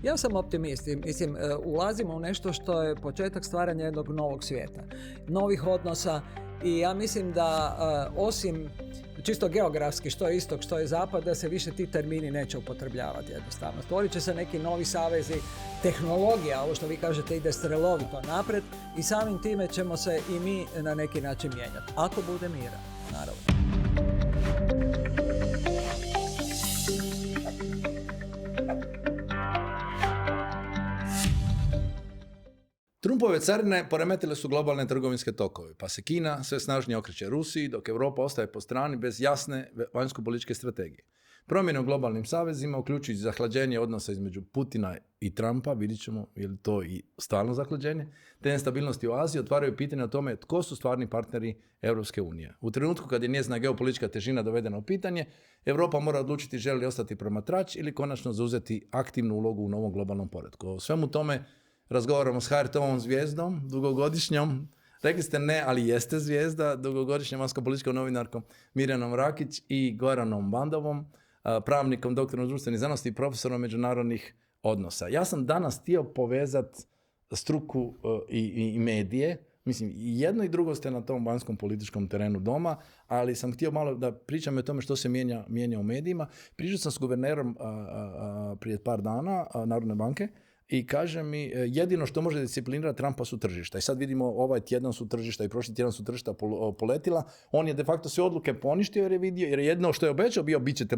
Ja sam optimist i mislim, ulazimo u nešto što je početak stvaranja jednog novog svijeta, novih odnosa i ja mislim da osim čisto geografski što je istok, što je zapad, da se više ti termini neće upotrebljavati jednostavno. Stvorit će se neki novi savezi, tehnologija, ovo što vi kažete, ide strelovito napred i samim time ćemo se i mi na neki način mijenjati. Ako bude mira, naravno. Trumpove carine poremetile su globalne trgovinske tokove, pa se Kina sve snažnije okreće Rusiji, dok Europa ostaje po strani bez jasne vanjsko-političke strategije. Promjene u globalnim savezima, uključujući zahlađenje odnosa između Putina i Trumpa, vidjet ćemo je li to i stalno zahlađenje, te nestabilnosti u Aziji otvaraju pitanje o tome tko su stvarni partneri Europske unije. U trenutku kad je njezina geopolitička težina dovedena u pitanje, Europa mora odlučiti želi li ostati promatrač ili konačno zauzeti aktivnu ulogu u novom globalnom poretku. O svemu tome razgovaramo s HRT-ovom zvijezdom, dugogodišnjom, rekli ste ne, ali jeste zvijezda, dugogodišnjom vanjsko-političkom novinarkom Mirjanom Rakić i Goranom Bandovom, pravnikom, doktorom društvenih znanosti i profesorom međunarodnih odnosa. Ja sam danas htio povezati struku i medije. Mislim, i jedno i drugo ste na tom vanjskom političkom terenu doma, ali sam htio malo da pričam o tome što se mijenja u medijima. Pričao sam s guvernerom prije par dana Narodne banke i kaže mi, jedino što može disciplinirati Trumpa su tržišta. I sad vidimo, ovaj tjedan su tržišta i prošli tjedan su tržišta poletila. On je de facto sve odluke poništio jer je vidio, jer jedno što je obećao bio, bit ćete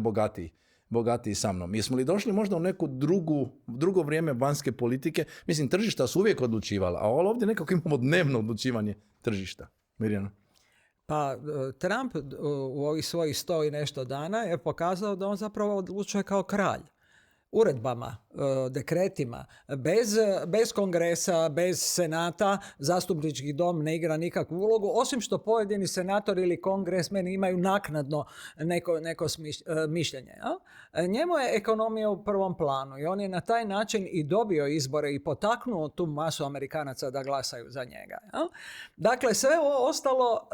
bogatiji sa mnom. Jesmo li došli možda u neku drugo vrijeme vanjske politike? Mislim, tržišta su uvijek odlučivala, a ovdje nekako imamo dnevno odlučivanje tržišta. Mirjana? Pa Trump u ovih svojih 100 i nešto dana je pokazao da on zapravo odlučuje kao kralj. Uredbama, dekretima, bez kongresa, bez senata, zastupnički dom ne igra nikakvu ulogu, osim što pojedini senatori ili kongresmeni imaju naknadno neko mišljenje. Ja? Njemu je ekonomija u prvom planu i on je na taj način i dobio izbore i potaknuo tu masu Amerikanaca da glasaju za njega. Ja? Dakle, sve ovo ostalo...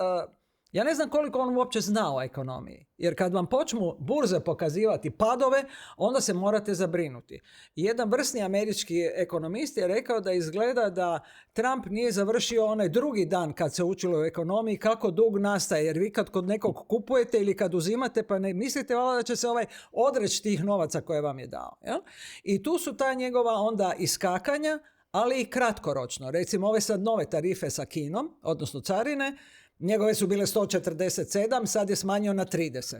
Ja ne znam koliko on uopće zna o ekonomiji, jer kad vam počnu burze pokazivati padove, onda se morate zabrinuti. Jedan vrsni američki ekonomist je rekao da izgleda da Trump nije završio onaj drugi dan kad se učilo o ekonomiji, kako dug nastaje, jer vi kad kod nekog kupujete ili kad uzimate, pa ne mislite valjda da će se odreći tih novaca koje vam je dao. Ja? I tu su ta njegova onda iskakanja, ali i kratkoročno. Recimo ove sad nove tarife sa Kinom, odnosno carine, njegove su bile 147, sad je smanjio na 30.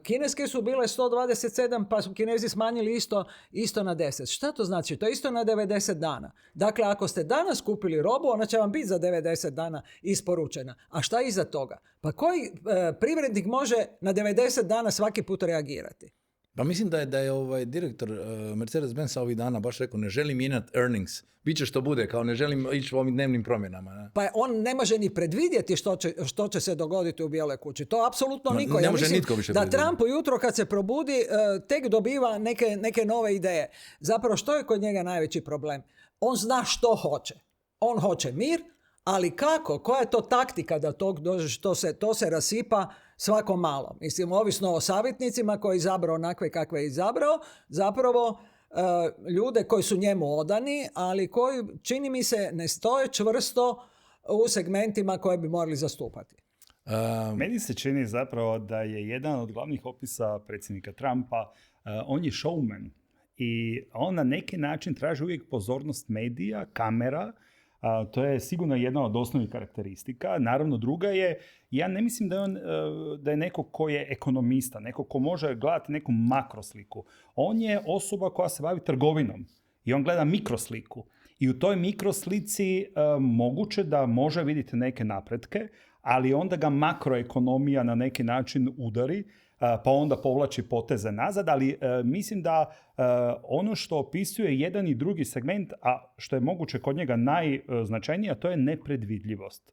Kineske su bile 127, pa su Kinezi smanjili isto na 10. Šta to znači? To je isto na 90 dana. Dakle, ako ste danas kupili robu, ona će vam biti za 90 dana isporučena. A šta iza toga? Pa koji privrednik može na 90 dana svaki put reagirati? Pa mislim da je direktor Mercedes-Benza ovih dana baš rekao, ne želim mijenjati earnings, biće što bude, kao ne želim ići u ovim dnevnim promjenama. Ne? Pa on ne može ni predvidjeti što će se dogoditi u Bijeloj kući. To apsolutno niko. Ne može nitko više da Trump ujutro kad se probudi tek dobiva neke nove ideje. Zapravo što je kod njega najveći problem? On zna što hoće. On hoće mir, ali kako? Koja je to taktika da to se rasipa svako malo? Mislim, ovisno o savjetnicima koji je izabrao onakve kakve je izabrao, zapravo ljude koji su njemu odani, ali koji, čini mi se, ne stoje čvrsto u segmentima koje bi morali zastupati. Meni se čini zapravo da je jedan od glavnih opisa predsjednika Trumpa, on je showman. I on na neki način traži uvijek pozornost medija, kamera. To je sigurno jedna od osnovnih karakteristika. Naravno, druga je, ja ne mislim da je neko ko je ekonomista, neko ko može gledati neku makrosliku. On je osoba koja se bavi trgovinom i on gleda mikrosliku. I u toj mikroslici moguće da može vidjeti neke napretke, ali onda ga makroekonomija na neki način udari, pa onda povlači poteze nazad, ali mislim da ono što opisuje jedan i drugi segment, a što je moguće kod njega najznačajnije, a to je nepredvidljivost.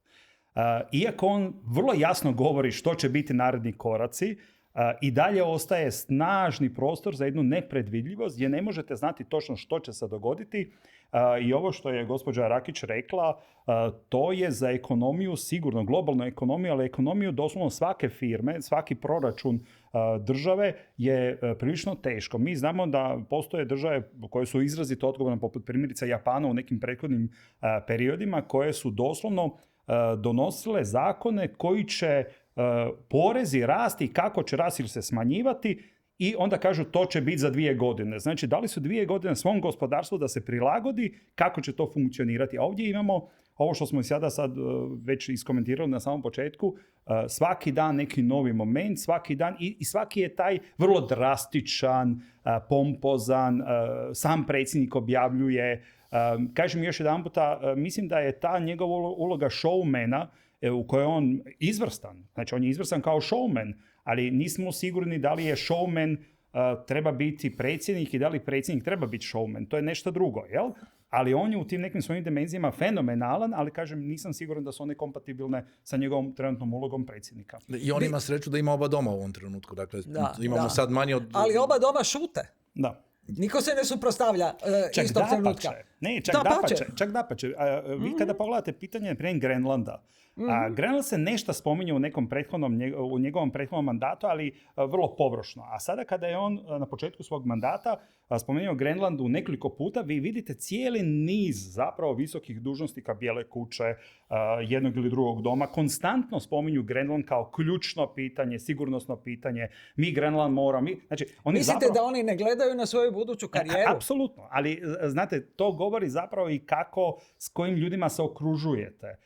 Iako on vrlo jasno govori što će biti naredni koraci, I dalje ostaje snažni prostor za jednu nepredvidljivost gdje ne možete znati točno što će se dogoditi. I ovo što je gospođa Rakić rekla, to je za ekonomiju sigurno, globalnu ekonomiju, ali ekonomiju doslovno svake firme, svaki proračun države je prilično teško. Mi znamo da postoje države koje su izrazito odgovorne, poput primjerice Japana u nekim prethodnim periodima, koje su doslovno donosile zakone koji će porezi rasti, kako će rasti ili se smanjivati, i onda kažu to će biti za 2 godine. Znači, dali su 2 godine svom gospodarstvu da se prilagodi kako će to funkcionirati. A ovdje imamo ovo što smo i sad već iskomentirali na samom početku, svaki dan neki novi moment, svaki dan i svaki je taj vrlo drastičan, pompozan, sam predsjednik objavljuje. Kažem još jedan puta, mislim da je ta njegova uloga showmana u kojoj je on izvrstan. Znači, on je izvrstan kao showman, ali nismo sigurni da li je showman treba biti predsjednik i da li predsjednik treba biti showman. To je nešto drugo, jel? Ali on je u tim nekim svojim dimenzijama fenomenalan, ali kažem, nisam siguran da su one kompatibilne sa njegovom trenutnom ulogom predsjednika. I on ima sreću da ima oba doma u ovom trenutku. Dakle, imamo sad manje od... Ali oba doma šute. Da. Niko se ne suprotstavlja istog trenutka. Ne, čak dapače. Vi kada pogledate pitanje prije Grenlanda, Grenland se nešto spominje u njegovom prethodnom mandatu, ali vrlo površno. A sada kada je on na početku svog mandata spomenuo Grenland u nekoliko puta, vi vidite cijeli niz zapravo visokih dužnosnika Bijele kuće, jednog ili drugog doma, konstantno spominju Grenland kao ključno pitanje, sigurnosno pitanje. Mi Grenland moramo... Znači, mislite da oni ne gledaju na svoju buduću karijeru? Apsolutno, ali znate, to govori zapravo i kako, s kojim ljudima se okružujete.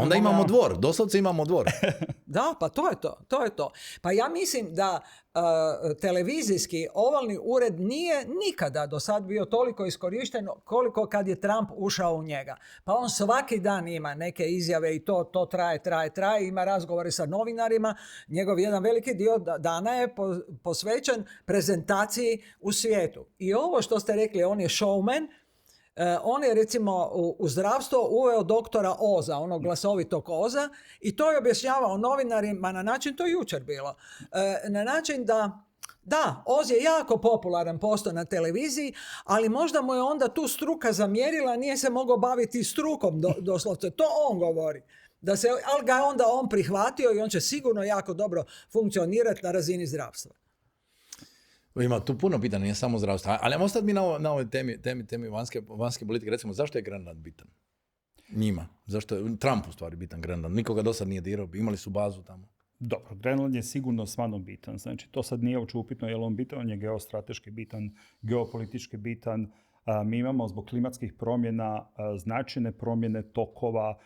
Onda imamo dvor, doslovce imamo dvor. Da, pa to je to. Pa ja mislim da televizijski ovalni ured nije nikada do sad bio toliko iskorišten koliko kad je Trump ušao u njega. Pa on svaki dan ima neke izjave i to traje, ima razgovore sa novinarima. Njegov jedan veliki dio dana je posvećen prezentaciji u svijetu. I ovo što ste rekli, on je showman. On je recimo u zdravstvo uveo doktora Oza, onog glasovitog Oza, i to je objašnjavao novinarima na način, to je jučer bilo, na način da, Oz je jako popularan postao na televiziji, ali možda mu je onda tu struka zamjerila, nije se mogao baviti strukom doslovce. To on govori. Ali ga je onda on prihvatio i on će sigurno jako dobro funkcionirati na razini zdravstva. Ima tu puno pitanja, nije samo zdravstvo. Ali ostati mi na ovoj temi vanjske politike. Recimo, zašto je Grenland bitan? Njima. Zašto je Trump u stvari bitan Grenland? Nikoga do sad nije dirao. Imali su bazu tamo. Dobro, Grenland je sigurno stvarno bitan. Znači, to sad nije uopće upitno je li on bitan. On je geostrateški bitan, geopolitički bitan. Mi imamo zbog klimatskih promjena značajne promjene tokova.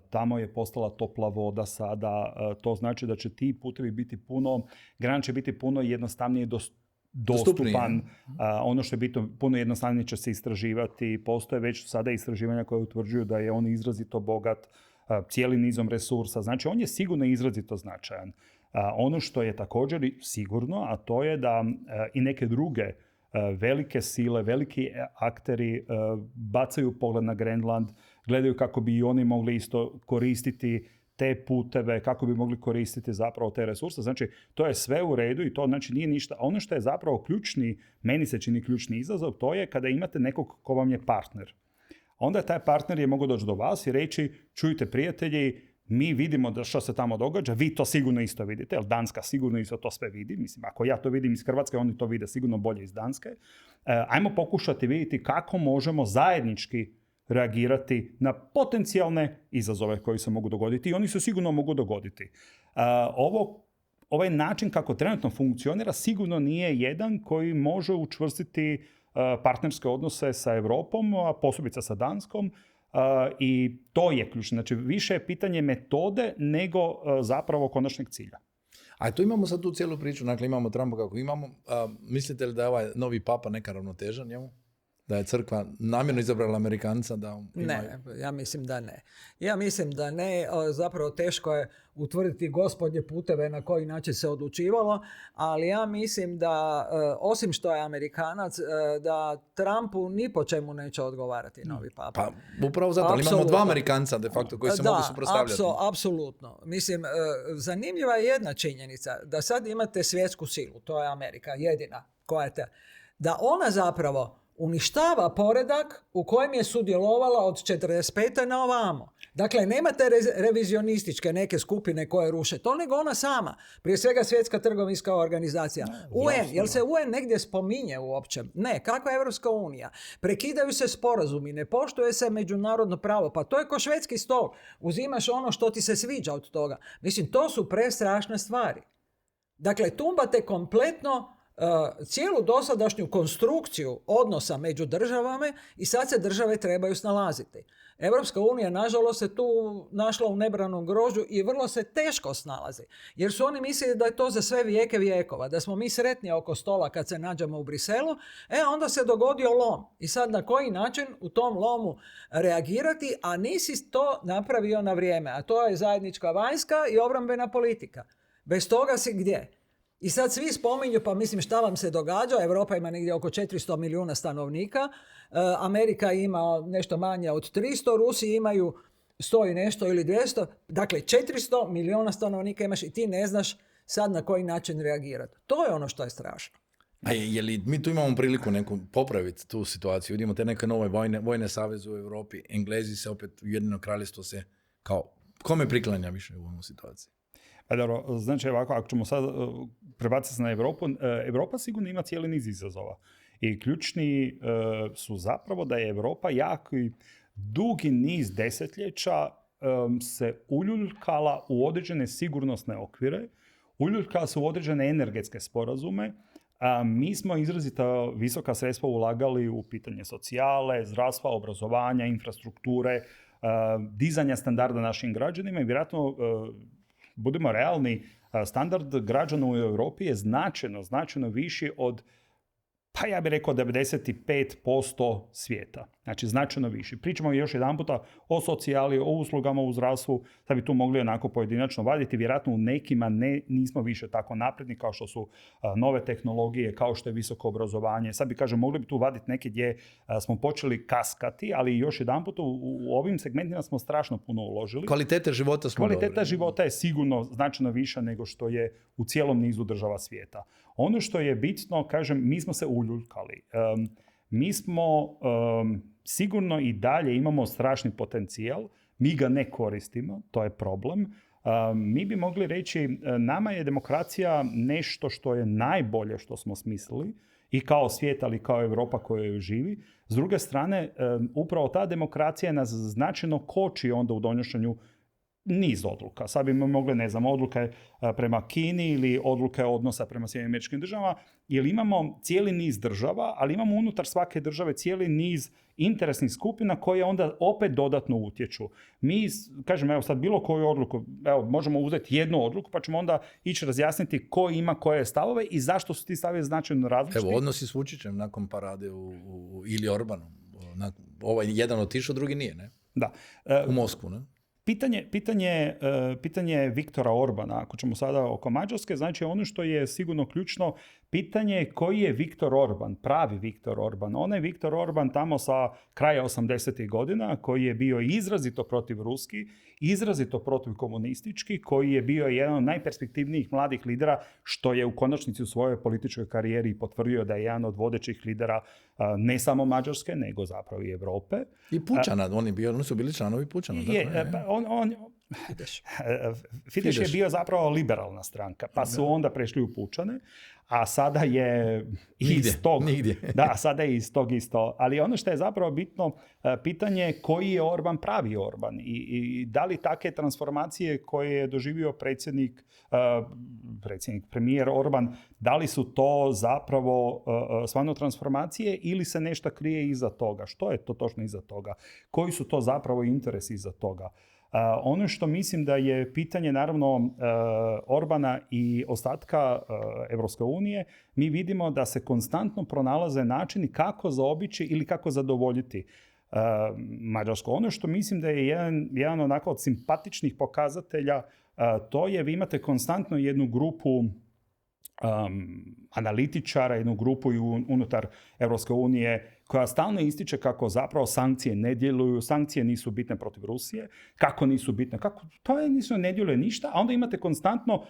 Tamo je postala topla voda sada. To znači da će ti putevi biti Grenland će biti puno jednostavnije dostupan. Ono što je bitno, puno jednostavnije će se istraživati. Postoje već sada istraživanja koje utvrđuju da je on izrazito bogat cijeli nizom resursa. Znači, on je sigurno izrazito značajan. Ono što je također sigurno, a to je da i neke druge velike sile, veliki akteri bacaju pogled na Grenland, gledaju kako bi i oni mogli isto koristiti te puteve, kako bi mogli koristiti zapravo te resurse. Znači, to je sve u redu i to znači nije ništa. Ono što je zapravo meni se čini ključni izazov, to je kada imate nekog ko vam je partner. Onda taj partner je mogao doći do vas i reći, čujte prijatelji, mi vidimo što se tamo događa, vi to sigurno isto vidite, jer Danska sigurno isto to sve vidi. Mislim, ako ja to vidim iz Hrvatske, oni to vide sigurno bolje iz Danske. Ajmo pokušati vidjeti kako možemo zajednički reagirati na potencijalne izazove koji se mogu dogoditi i oni se sigurno mogu dogoditi. Ovaj način kako trenutno funkcionira sigurno nije jedan koji može učvrstiti partnerske odnose sa Europom, a posebice sa Danskom, i to je ključno. Znači, više je pitanje metode nego zapravo konačnog cilja. A tu imamo sad tu cijelu priču, dakle imamo Trumpa kako imamo. Mislite li da je ovaj novi papa neka ravnoteža njemu? Da je crkva namjerno izabrala Amerikanca da imaju... Ne, ja mislim da ne. Ja mislim da ne, zapravo teško je utvrditi gospodnje puteve na koji način se odlučivalo, ali ja mislim da, osim što je Amerikanac, da Trumpu ni po čemu neće odgovarati novi papa. Pa upravo zato, ali imamo dva Amerikanca de facto koji se mogu suprotstavljati. Apsolutno. Mislim, zanimljiva je jedna činjenica, da sad imate svjetsku silu, to je Amerika, jedina koja je da ona zapravo uništava poredak u kojem je sudjelovala od 45. na ovamo. Dakle, nemate revizionističke neke skupine koje ruše to, nego ona sama. Prije svega Svjetska trgovinska organizacija. UN, jel se UN negdje spominje uopće? Ne, kakva je Evropska unija? Prekidaju se sporazumi, ne poštuje se međunarodno pravo. Pa to je ko švedski stol. Uzimaš ono što ti se sviđa od toga. Mislim, to su prestrašne stvari. Dakle, tumbate kompletno cijelu dosadašnju konstrukciju odnosa među državama i sad se države trebaju snalaziti. Evropska unija, nažalost, se tu našla u nebranom grožđu i vrlo se teško snalazi. Jer su oni mislili da je to za sve vijeke vijekova, da smo mi sretni oko stola kad se nađemo u Briselu, onda se dogodio lom. I sad na koji način u tom lomu reagirati, a nisi to napravio na vrijeme. A to je zajednička vanjska i obrambena politika. Bez toga si gdje? I sad svi spominju, pa mislim šta vam se događa, Europa ima negdje oko 400 milijuna stanovnika, Amerika ima nešto manje od 300, Rusi imaju 100 i nešto ili 200, dakle 400 milijuna stanovnika imaš i ti ne znaš sad na koji način reagirati. To je ono što je strašno. A je li mi tu imamo priliku neku popraviti tu situaciju? Vidimo te neke nove vojne saveze u Europi, Englezi se opet, Ujedinjeno kraljevstvo se kao, kome priklanja više u ovom situaciji? Pa dobro, znači ovako, ako ćemo sad prebaciti se na Europu, Europa sigurno ima cijeli niz izazova. I ključni su zapravo da je Europa jako dugi niz desetljeća se uljuljkala u određene sigurnosne okvire, uljuljkala se u određene energetske sporazume. Mi smo izrazito visoka sredstva ulagali u pitanje socijale, zdravstva, obrazovanja, infrastrukture, dizanja standarda našim građanima i vjerojatno budimo realni, standard građana u Europi je značajno viši od, pa ja bih rekao 95% svijeta. Znači značajno viši. Pričamo još jedan puta o socijali, o uslugama u zdravstvu, da bi tu mogli onako pojedinačno vaditi. Vjerojatno u nekima nismo više tako napredni kao što su nove tehnologije, kao što je visoko obrazovanje. Sad bi kažem, mogli bi tu vaditi neke gdje smo počeli kaskati, ali još jedan puta u ovim segmentima smo strašno puno uložili. Kvaliteta života je sigurno značajno viša nego što je u cijelom nizu država svijeta. Ono što je bitno, kažem, mi smo se uljuljkali. Mi smo sigurno i dalje imamo strašni potencijal, mi ga ne koristimo, to je problem. Mi bi mogli reći, nama je demokracija nešto što je najbolje što smo smislili i kao svijet, ali kao Europa koja joj živi. S druge strane, upravo ta demokracija nas značajno koči onda u donošenju niz odluka. Sad bi mogli, ne znam, odluke prema Kini ili odluke odnosa prema Sjedinjenim Američkim Državama, jer imamo cijeli niz država, ali imamo unutar svake države cijeli niz interesnih skupina koje onda opet dodatno utječu. Mi, kažem, evo sad bilo koju odluku, evo možemo uzeti jednu odluku pa ćemo onda ići razjasniti ko ima koje stavove i zašto su ti stavovi značajno različiti. Evo, odnosi s Vučićem nakon parade ili Orbanom. Ovaj jedan otišao, drugi nije, ne? Da. U Moskvu, ne? Pitanje Viktora Orbana, ako ćemo sada oko Mađarske, znači ono što je sigurno ključno, pitanje koji je Viktor Orban, pravi Viktor Orban. Onaj Viktor Orban tamo sa kraja 80. godina koji je bio izrazito protiv ruski, izrazito protiv komunistički, koji je bio jedan od najperspektivnijih mladih lidera, što je u konačnici u svojoj političkoj karijeri potvrdio da je jedan od vodećih lidera ne samo Mađarske, nego zapravo i Europe. I Pučana, oni su bili članovi Pučana. Fidesz je bio zapravo liberalna stranka, pa su onda prešli u Pučane, a sada je sada je iz tog isto. Ali ono što je zapravo bitno, pitanje koji je Orban pravi Orban i da li takve transformacije koje je doživio premijer Orban, da li su to zapravo stvarno transformacije ili se nešto krije iza toga? Što je to točno iza toga? Koji su to zapravo interesi iza toga? Ono što mislim da je pitanje naravno Orbana i ostatka Europske unije, mi vidimo da se konstantno pronalaze načini kako zaobići ili kako zadovoljiti Mađarsku. Ono što mislim da je jedan onako od simpatičnih pokazatelja, to je vi imate konstantno jednu grupu analitičara, jednu grupu i unutar Europske unije koja stalno ističe kako zapravo sankcije ne djeluju, sankcije nisu bitne protiv Rusije, kako nisu bitne, ne djeluje ništa, a onda imate konstantno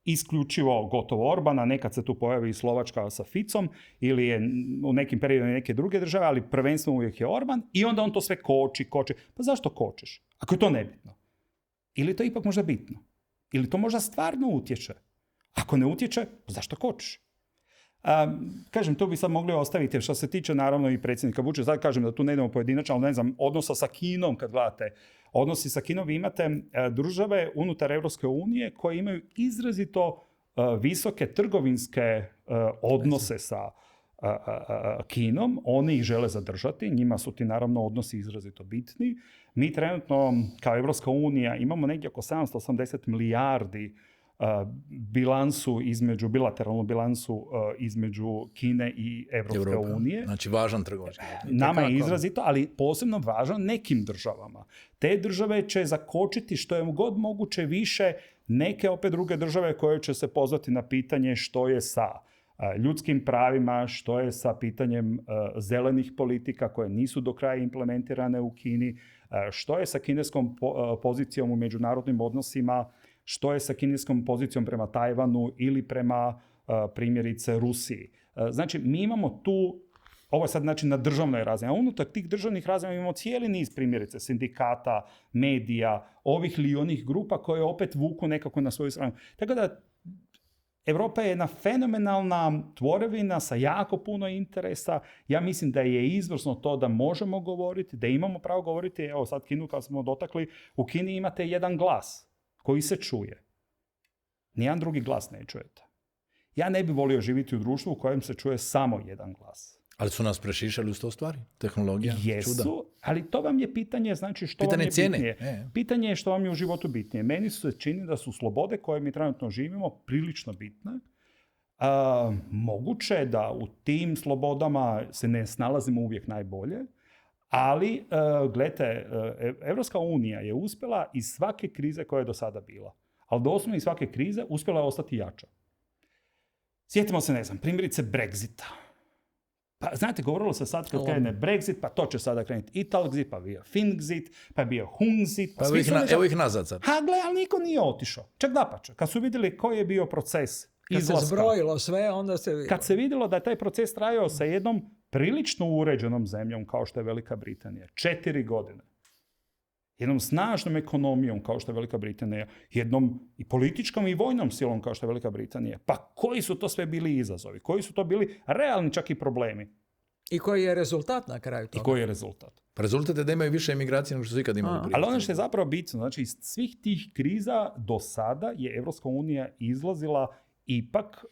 isključivo gotovo Orbana, nekad se tu pojavi i Slovačka sa Ficom ili je u nekim periodima neke druge države, ali prvenstveno uvijek je Orban i onda on to sve koči. Pa zašto kočiš? Ako je to nebitno? Ili to ipak možda bitno? Ili to možda stvarno utječe? Ako ne utječe, zašto kočiš? Kažem, to bi sad mogli ostaviti što se tiče naravno i predsjednika Vučića. Sad kažem da tu ne idemo pojedinačno, ali ne znam, odnosa sa Kinom kad gledate. Odnosi sa Kinom, vi imate države unutar Europske unije koje imaju izrazito visoke trgovinske odnose sa Kinom. Oni ih žele zadržati, njima su ti naravno odnosi izrazito bitni. Mi trenutno kao Europska unija imamo negdje oko 780 milijardi bilateralnu bilansu između Kine i Europske unije. Znači važan trgovački. Nama je izrazito, ali posebno važan nekim državama. Te države će zakočiti što je god moguće više neke opet druge države koje će se pozvati na pitanje što je sa ljudskim pravima, što je sa pitanjem zelenih politika koje nisu do kraja implementirane u Kini, što je sa kineskom pozicijom u međunarodnim odnosima, što je sa kineskom pozicijom prema Tajvanu ili prema primjerice Rusiji. Znači, mi imamo tu, ovo je sad znači na državnoj razini, a unutar tih državnih razina imamo cijeli niz primjerice sindikata, medija, ovih ili onih grupa koje opet vuku nekako na svoju stranu. Tako da, Europa je jedna fenomenalna tvorevina sa jako puno interesa. Ja mislim da je izvrsno to da možemo govoriti, da imamo pravo govoriti. Evo sad Kinu kad smo dotakli, u Kini imate jedan glas koji se čuje. Nijedan drugi glas ne čujete. Ja ne bih volio živjeti u društvu u kojem se čuje samo jedan glas. Ali su nas prešišali uz to stvari? Tehnologija? Jesu, čuda. ali to vam je pitanje, znači što pitanje vam je cijene. bitnije. Pitanje je što vam je u životu bitnije. Meni se čini da su slobode koje mi trenutno živimo prilično bitne. Moguće je da u tim slobodama se ne snalazimo uvijek najbolje, ali, gledajte, Europska unija je uspjela iz svake krize koja je do sada bila. Ali doslovno iz svake krize uspjela je ostati jača. Sjetimo se, ne znam, primjerice Brexita. Pa, znate, govorilo se sad kad krene Brexit, pa to će sada krenuti Italxit, pa bio Finxit, pa bio Hunxit. Pa evo ih nazad sad. Ali niko nije otišao. Čak dapače. Kad su vidjeli koji je bio proces izlaska. Kad se zbrojilo sve, onda se vidjelo. Kad se vidjelo da je taj proces trajao sa jednom prilično uređenom zemljom kao što je Velika Britanija. 4 godine. Jednom snažnom ekonomijom kao što je Velika Britanija. Jednom i političkom i vojnom silom kao što je Velika Britanija. Pa koji su to sve bili izazovi? Koji su to bili realni čak i problemi? I koji je rezultat na kraju toga? I koji je rezultat? Pa rezultat je da imaju više emigracije nego što su ikad imali prije. Ali ono što je zapravo bitno, znači iz svih tih kriza do sada je Europska unija izlazila ipak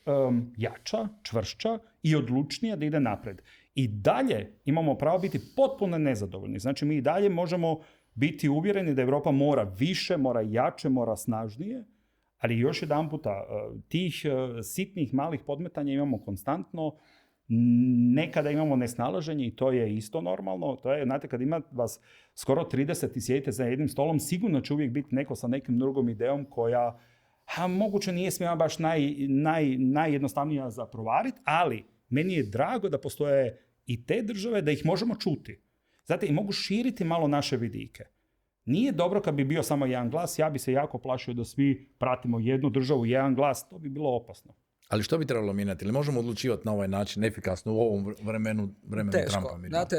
jača, čvršća i odlučnija da ide napred. I dalje imamo pravo biti potpuno nezadovoljni. Znači mi i dalje možemo biti uvjereni da Europa mora više, mora jače, mora snažnije, ali još jedan puta, tih sitnih malih podmetanja imamo konstantno, nekada imamo nesnalaženje i to je isto normalno. To je, znate, kad ima vas skoro 30 i sjedite za jednim stolom, sigurno će uvijek biti neko sa nekim drugom idejom koja moguće nije smjela baš najjednostavnija za provariti, ali meni je drago da postoje i te države da ih možemo čuti. Znate, i mogu širiti malo naše vidike. Nije dobro kad bi bio samo jedan glas, ja bi se jako plašio da svi pratimo jednu državu, jedan glas, to bi bilo opasno. Ali što bi trebalo mijenjati? Ili možemo odlučivati na ovaj način efikasno u ovom vremenu Teško. Trumpa? Znate,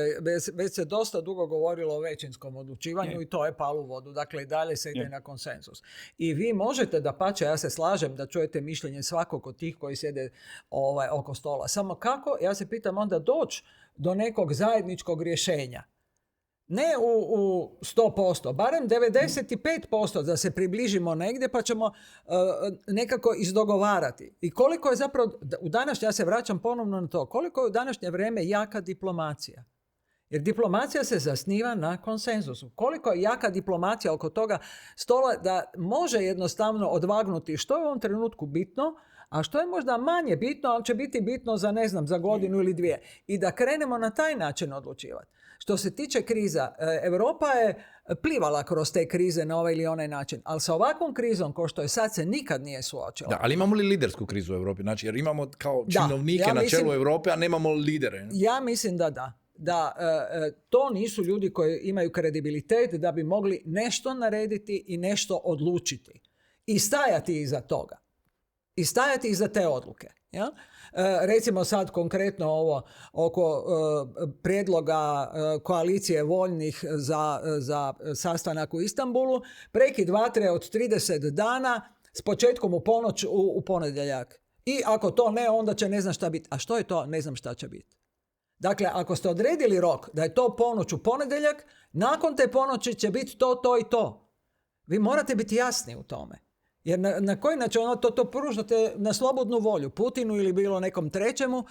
već se dosta dugo govorilo o većinskom odlučivanju i to je palo u vodu. Dakle, i dalje se ide na konsenzus. I vi možete, dapače, ja se slažem da čujete mišljenje svakog od tih koji sjede oko stola. Samo kako, ja se pitam onda doći do nekog zajedničkog rješenja. Ne u 100%, barem 95% da se približimo negdje pa ćemo nekako izdogovarati. I koliko je zapravo, ja se vraćam ponovno na to, koliko je u današnje vrijeme jaka diplomacija. Jer diplomacija se zasniva na konsenzusu. Koliko je jaka diplomacija oko toga stola da može jednostavno odvagnuti što je u ovom trenutku bitno, a što je možda manje bitno, ali će biti bitno za, ne znam, za godinu ili dvije. I da krenemo na taj način odlučivati. Što se tiče kriza, Europa je plivala kroz te krize na ovaj ili onaj način, ali sa ovakvom krizom, kao što je sad, se nikad nije suočila. Da, ali imamo li lidersku krizu u Europi? Znači, jer imamo kao činovnike na čelu Europe, a nemamo lidere. Ja mislim da. Da to nisu ljudi koji imaju kredibilitet da bi mogli nešto narediti i nešto odlučiti. I stajati iza toga. I stajati iza te odluke. Ja? Recimo sad konkretno ovo oko prijedloga koalicije voljnih za sastanak u Istanbulu. Prekid vatre od 30 dana s početkom u ponoć u ponedjeljak. I ako to ne, onda će ne znam šta biti. A što je to? Ne znam šta će biti. Dakle, ako ste odredili rok da je to ponoć u ponedjeljak, nakon te ponoći će biti to i to. Vi morate biti jasni u tome. Jer na koji način to pružate na slobodnu volju, Putinu ili bilo nekom trećemu,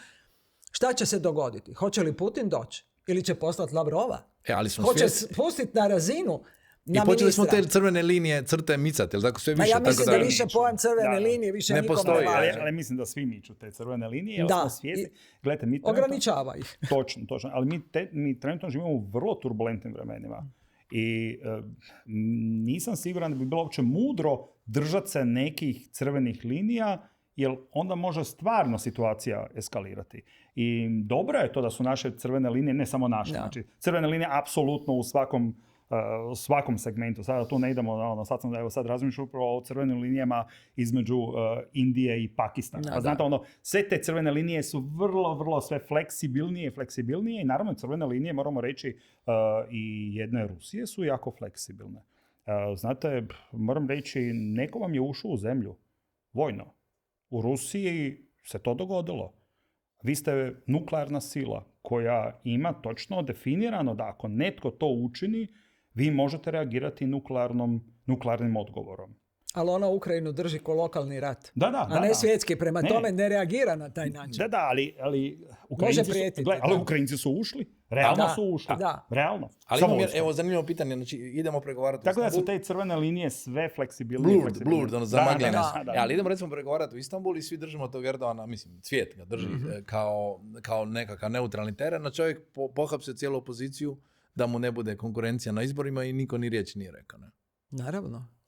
šta će se dogoditi? Hoće li Putin doći? Ili će poslati Lavrova? Ali smo hoće spustiti na razinu i počeli smo te crvene linije, crte micati, ili tako sve više? Ja mislim da više pojam crvene linije više ne nikom postoji, ne važi. Ali mislim da svi miču te crvene linije, jer smo svjesni. Gledajte, mi ograničava ih. Točno. Ali mi trenutno živimo u vrlo turbulentnim vremenima. I nisam siguran da bi bilo uopće mudro držati se nekih crvenih linija, jer onda može stvarno situacija eskalirati. I dobro je to da su naše crvene linije, ne samo naše, znači crvene linije apsolutno u svakom segmentu. Sada tu ne idemo, sad razmišljam upravo o crvenim linijama između Indije i Pakistana. Pa znate, sve te crvene linije su vrlo, vrlo sve fleksibilnije i naravno crvene linije, moramo reći, i jedne Rusije su jako fleksibilne. Znate, moram reći, neko vam je ušao u zemlju vojno. U Rusiji se to dogodilo. Vi ste nuklearna sila koja ima točno definirano da ako netko to učini, vi možete reagirati nuklearnim odgovorom. Ali ona Ukrajinu drži ko lokalni rat. A ne svjetski. Prema tome ne reagira na taj način. Ali Ukrajinci su ušli. Realno su ušli. Realno. Ali imam zanimljivo pitanje. Znači, idemo pregovarati. Tako da su te crvene linije sve fleksibilnije. Blurred, zamagljene. Ali idemo recimo pregovarati u Istanbul i svi držimo tog Erdogana, mislim, svijet ga drži kao nekakav neutralni teren, a čovjek pohapsio cijelu opoziciju da mu ne bude konkurencija na izborima i niko ni riječi nije rekao. Ne?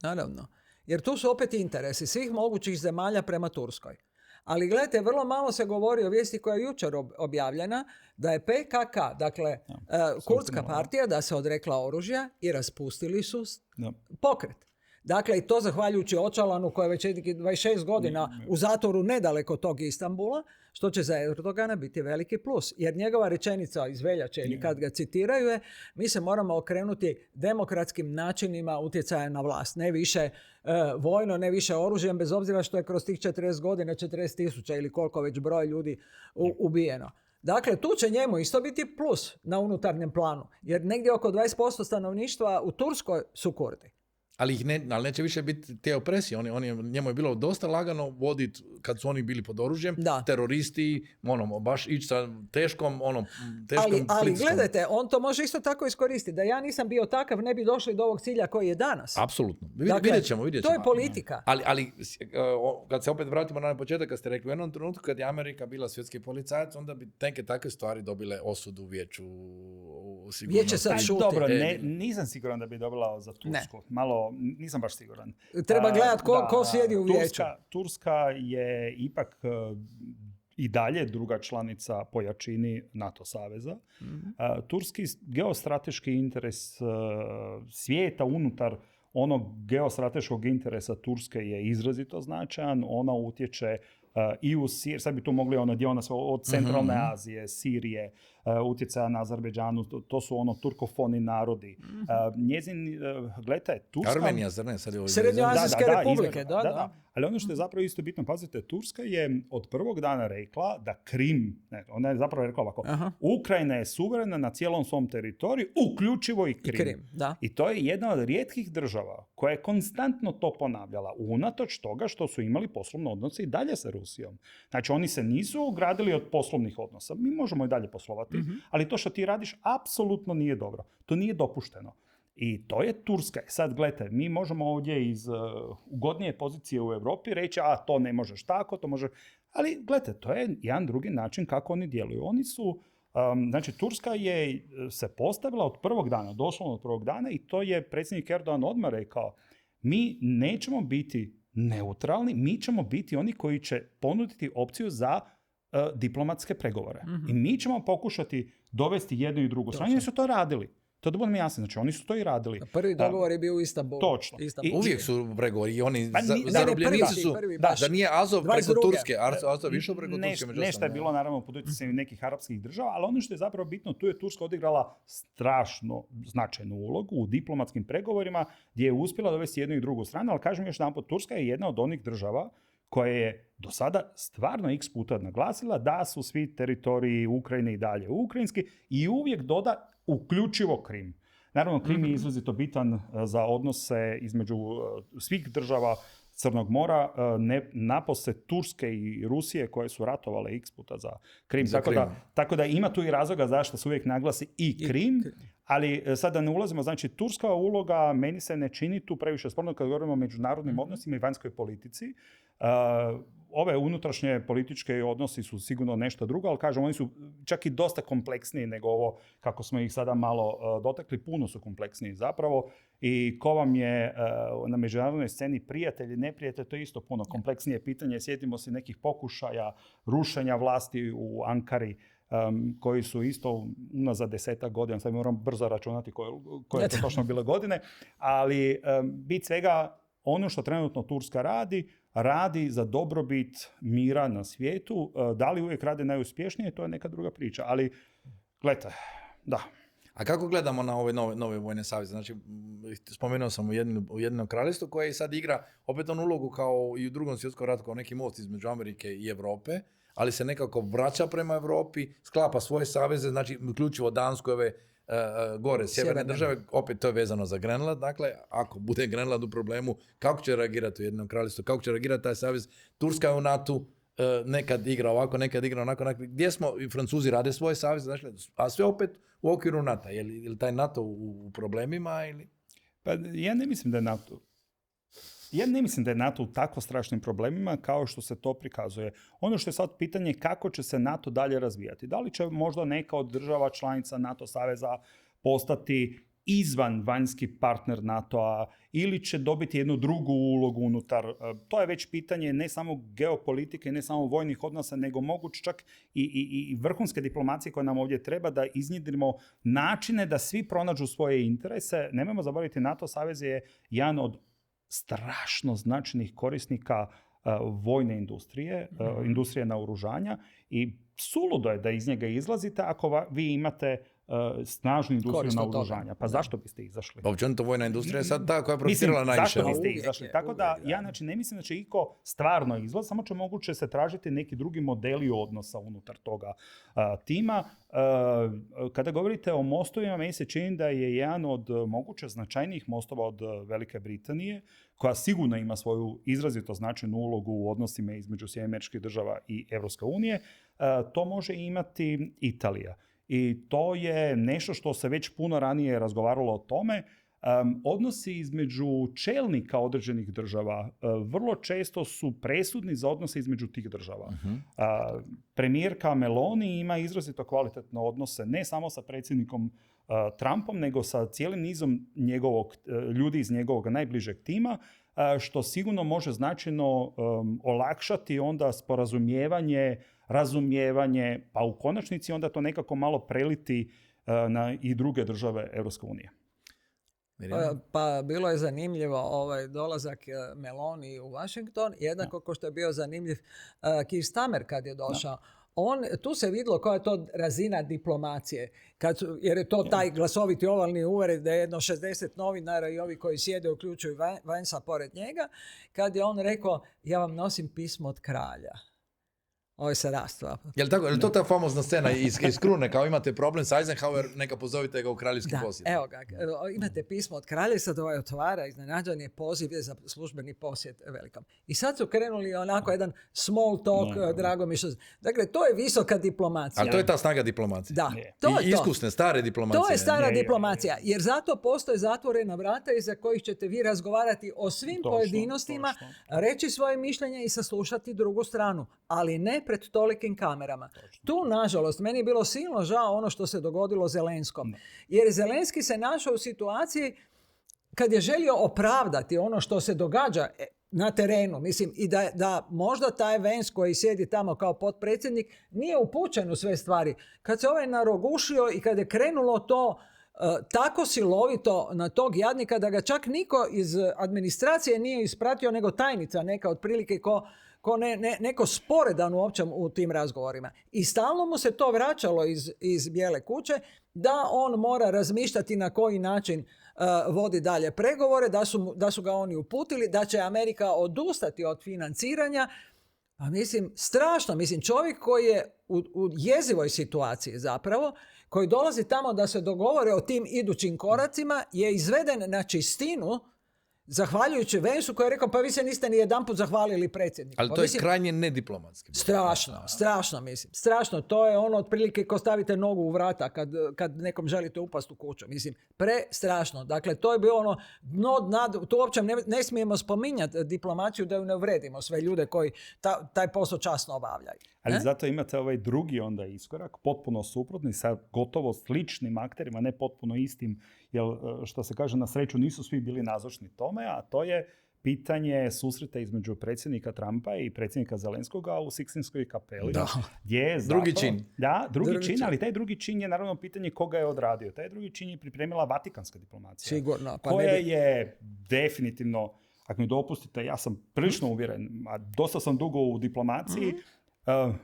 Naravno. Jer tu su opet interesi svih mogućih zemalja prema Turskoj. Ali gledajte, vrlo malo se govori o vijesti koja je jučer objavljena, da je PKK, dakle kurdska partija, da se odrekla oružja i raspustili su pokret. Dakle, i to zahvaljujući Očalanu koji je već 26 godina u zatvoru nedaleko tog Istanbula, što će za Erdogana biti veliki plus. Jer njegova rečenica iz veljače, ili kad ga citiraju je, mi se moramo okrenuti demokratskim načinima utjecaja na vlast. Ne više vojno, ne više oružjem, bez obzira što je kroz tih 40 godina 40.000 ili koliko već broj ljudi ubijeno. Dakle, tu će njemu isto biti plus na unutarnjem planu. Jer negdje oko 20% stanovništva u Turskoj su Kurdi. Ali neće više biti te opresije. Njemu je bilo dosta lagano voditi, kad su oni bili pod oružjem, teroristi, baš ići sa teškom ali gledajte, on to može isto tako iskoristiti. Da ja nisam bio takav, ne bi došli do ovog cilja koji je danas. Apsolutno. Vidjet ćemo. To je politika. Ali kad se opet vratimo na početak, kad ste rekli, u jednom trenutku kad je Amerika bila svjetski policajac, onda bi neke takve stvari dobile osudu u vijeću sigurnosti. Vijeće sad šuti. Dobro, nisam siguran da bi dobila za Tursku. Malo, nisam baš siguran. Treba gledati ko sjedi u vijeću. Turska je ipak i dalje druga članica po jačini NATO saveza. Turski geostrateški interes svijeta unutar onog geostrateškog interesa Turske je izrazito značajan. Ona utječe i u Siriji, sad bi tu mogli gdje ona od centralne Azije, Sirije, utjecaja na Azerbejdžanu, to su turkofoni narodi. Njezin, gledajte, Turska... Armenija, zar ne? Srednjoazijske republike, da. Ali ono što je zapravo isto bitno, pazite, Turska je od prvog dana rekla da Krim, ona je zapravo rekla ovako, Ukrajina je suverena na cijelom svom teritoriju, uključivo i Krim. I to je jedna od rijetkih država koja je konstantno to ponavljala, unatoč toga što su imali poslovne odnose i dalje sa Rusijom. Znači, oni se nisu ogradili od poslovnih odnosa. Mi možemo i dalje poslovati Europi, ali to što ti radiš apsolutno nije dobro. To nije dopušteno. I to je Turska. Sad gledajte, mi možemo ovdje iz ugodnije pozicije u Europi reći, a to ne možeš tako, to može... Ali gledajte, to je jedan drugi način kako oni djeluju. Oni su, znači Turska je se postavila od prvog dana, doslovno od prvog dana, i to je predsjednik Erdogan odmah rekao, mi nećemo biti neutralni, mi ćemo biti oni koji će ponuditi opciju za diplomatske pregovore. I mi ćemo pokušati dovesti jednu i drugu stranu. Oni su to radili. To da budem jasno, znači oni su to i radili. Prvi dogovor je bio u Istanbulu. Točno. Uvijek su pregovori i oni zarobljenici zarobljenici su, da nije Azov preko 22. Turske, Azov išao preko Turske. Nešto je bilo naravno pod utjecajem nekih arapskih država, ali ono što je zapravo bitno, tu je Turska odigrala strašno značajnu ulogu u diplomatskim pregovorima gdje je uspjela dovesti jednu i drugu stranu, ali kažem još jedanput, Turska je jedna od onih država koja je do sada stvarno x puta naglasila da su svi teritoriji Ukrajine i dalje ukrajinski i uvijek doda uključivo Krim. Naravno, Krim je izrazito bitan za odnose između svih država Crnog mora, napose Turske i Rusije koje su ratovale x puta za Krim. Tako da ima tu i razloga zašto se uvijek naglasi i Krim, ali sad da ne ulazimo, znači turska uloga meni se ne čini tu previše sporno kad govorimo o međunarodnim odnosima i vanjskoj politici. Ove unutrašnje političke odnosi su sigurno nešto drugo, ali kažem, oni su čak i dosta kompleksniji nego ovo kako smo ih sada malo dotakli, puno su kompleksniji zapravo. I ko vam je na međunarodnoj sceni prijatelj i neprijatelj, to je isto puno kompleksnije pitanje. Sjetimo se nekih pokušaja rušenja vlasti u Ankari, koji su isto unazad 10 godina, sad moram brzo računati koje to točno bile godine, ali bit svega, ono što trenutno Turska radi za dobrobit mira na svijetu. Da li ujek rade najuspješnije, to je neka druga priča. Ali, gledajte, da. A kako gledamo na ove nove vojne saveze? Znači, spomenuo sam Ujedinjeno kraljevstvo koje sad igra opet onu ulogu kao i u Drugom svjetskom ratu, kao neki most između Amerike i Europe, ali se nekako vraća prema Europi, sklapa svoje saveze, znači uključivo Dansku, ove gore, sjeverne države, opet to je vezano za Grenland, dakle, ako bude Grenland u problemu, kako će reagirati Ujedinjeno kraljevstvo, kako će reagirati taj savez? Turska je u NATO, nekad igra ovako, nekad igra onako, gdje smo, i Francuzi rade svoje saveze, znači, a sve opet u okviru NATO. Je li taj NATO u problemima ili? Pa ja ne mislim da je NATO. Ja ne mislim da je NATO u tako strašnim problemima kao što se to prikazuje. Ono što je sad pitanje kako će se NATO dalje razvijati. Da li će možda neka od država članica NATO saveza postati izvan vanjski partner NATO-a ili će dobiti jednu drugu ulogu unutar. To je već pitanje ne samo geopolitike, ne samo vojnih odnosa, nego moguće čak i vrhunske diplomacije koje nam ovdje treba da iznjedrimo načine da svi pronađu svoje interese. Nemojmo zaboraviti, NATO savez je jedan od strašno značajnih korisnika vojne industrije, industrije naoružanja, i suludo je da iz njega izlazite ako vi imate snažnu industriju naoružanja. Pa zašto biste izašli? Općenito vojna industrija je sad ta koja je profitirala najviše. Zašto biste izašli? Tako da ja znači, ne mislim da će iko stvarno izlaz, samo će moguće se tražiti neki drugi modeli odnosa unutar toga tima. Kada govorite o mostovima, meni se čini da je jedan od moguće značajnijih mostova od Velike Britanije, koja sigurno ima svoju izrazito značajnu ulogu u odnosima između Sjedinjenih Američkih Država i Europske unije, to može imati Italija. I to je nešto što se već puno ranije razgovaralo o tome. Odnosi između čelnika određenih država vrlo često su presudni za odnose između tih država. Premijerka Meloni ima izrazito kvalitetne odnose ne samo sa predsjednikom Trumpom, nego sa cijelim nizom ljudi iz njegovog najbližeg tima, što sigurno može značajno olakšati onda sporazumijevanje, razumijevanje, pa u konačnici onda to nekako malo preliti na i druge države Europske unije. Pa bilo je zanimljivo dolazak Meloni u Washington, jednako kao što je bio zanimljiv Keir Starmer kad je došao. Tu se vidjelo koja je to razina diplomacije, jer je to taj glasoviti ovalni ured da je jedno 60 novinara i ovi koji sjede uključuju Vansa pored njega, kad je on rekao, ja vam nosim pismo od kralja. Ovo se rastva. Je li tako? Je li to ta famozna scena iz Krune, kao imate problem s Eisenhower, neka pozovite ga u kraljevski posjet? Evo ga, imate pismo od kralja, sad ovaj otvara, iznenađen je poziv za službeni posjet velikom. I sad su krenuli onako jedan small talk, drago mi što... Dakle, to je visoka diplomacija. Ali to je ta snaga diplomacije. Da, Je. to je I to. iskusne, stare diplomacije. To je stara diplomacija, jer zato postoje zatvorena vrata iza kojih ćete vi razgovarati o svim pojedinostima, reći svoje mišljenje i saslušati drugu stranu, ali ne pred tolikim kamerama. Tu, nažalost, meni je bilo silno žao ono što se dogodilo Zelenskom. Jer Zelenski se našao u situaciji kad je želio opravdati ono što se događa na terenu. Mislim, i da možda taj Vance koji sjedi tamo kao potpredsjednik nije upućen u sve stvari. Kad se ovaj narogušio i kad je krenulo to tako silovito na tog jadnika da ga čak niko iz administracije nije ispratio, nego tajnica neka otprilike ko neko sporedan uopće u tim razgovorima. I stalno mu se to vraćalo iz Bijele kuće da on mora razmišljati na koji način vodi dalje pregovore, da su ga oni uputili, da će Amerika odustati od financiranja. A mislim, strašno. Mislim, čovjek koji je u jezivoj situaciji zapravo, koji dolazi tamo da se dogovore o tim idućim koracima, je izveden na čistinu zahvaljujući Vensu koji je rekao pa vi se niste ni jedanput zahvalili predsjedniku. Ali to je krajnje nediplomatski. Strašno mislim. Strašno, to je ono otprilike ko stavite nogu u vrata kad nekom želite upast u kuću. Mislim, prestrašno. Dakle, to je bilo ono dno dna, tu uopće ne smijemo spominjati diplomaciju da ju ne uvredimo sve ljude koji taj posao časno obavljaju. Ali zato imate ovaj drugi onda iskorak, potpuno suprotni, sa gotovo sličnim akterima, ne potpuno istim, jer što se kaže na sreću nisu svi bili nazočni tome, a to je pitanje susreta između predsjednika Trumpa i predsjednika Zelenskoga u Sikstinskoj kapeli. Da. Drugi čin. Da, drugi čin, ali taj drugi čin je naravno pitanje koga je odradio. Taj drugi čin je pripremila Vatikanska diplomacija. Sigurno. Koja je definitivno, ako mi dopustite, ja sam prilično uvjeren, a dosta sam dugo u diplomaciji,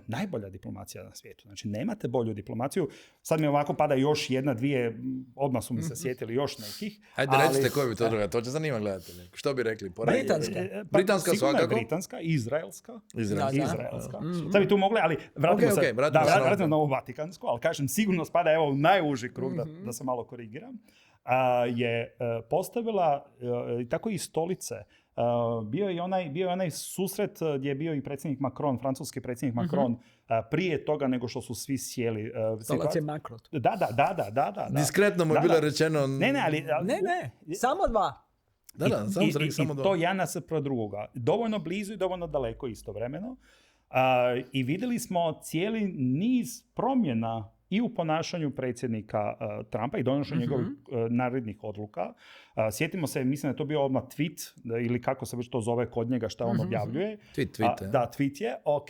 najbolja diplomacija na svijetu. Znači, nemate bolju diplomaciju. Sad mi ovako pada još jedna, dvije, odmah su mi se sjetili još nekih. Ajde, recite koji bi to druga, to će zanimati gledatelje. Što bi rekli? Britanska svakako. Britanska, izraelska. Izraelska. Sad bi tu mogli, ali vratimo se vratimo na ovu Vatikansku, ali kažem, sigurno spada evo u najuži krug, da se malo korigiram, je postavila tako i stolice. Bio je onaj susret gdje je bio i predsjednik Macron, francuski predsjednik Macron, prije toga nego što su svi sjeli. Stolac je Makrot. Da. Diskretno mu je bilo rečeno... Ne, samo dva. I to ja nasprot drugoga. Dovoljno blizu i dovoljno daleko istovremeno. I vidjeli smo cijeli niz promjena i u ponašanju predsjednika Trumpa i donošenju njegovih narednih odluka. Sjetimo se, mislim da je to bio odmah tweet, ili kako se već to zove kod njega, šta on objavljuje. Tweet. Da, tweet je, ok.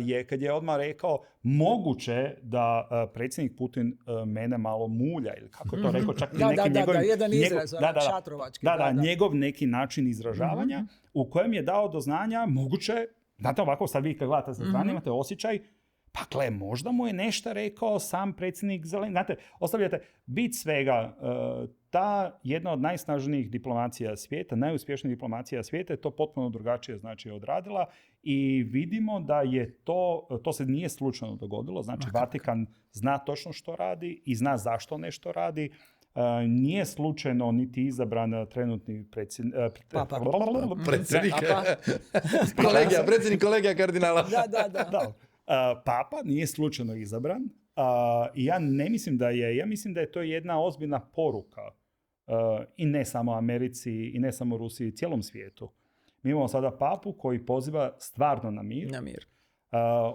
Je kad je odmah rekao moguće da predsjednik Putin mene malo mulja, ili kako je to rekao, čak i nekim njegovim... jedan izraz, šatrovački. Njegov neki način izražavanja u kojem je dao do znanja moguće, znate ovako, sad vi kad gledate sa strane, imate osjećaj, pa gle, možda mu je nešto rekao sam predsjednik Zelenski. Znate, ostavljate bit svega, ta jedna od najsnažnijih diplomacija svijeta, najuspješnijih diplomacija svijeta je to potpuno drugačije znači odradila i vidimo da je to se nije slučajno dogodilo. Znači, Vatikan zna točno što radi i zna zašto nešto radi. Nije slučajno niti izabran trenutni predsjednik kolegija kardinala. Da. Papa nije slučajno izabran i ja mislim da je to jedna ozbiljna poruka i ne samo Americi i ne samo Rusiji, cijelom svijetu. Mi imamo sada papu koji poziva stvarno na mir.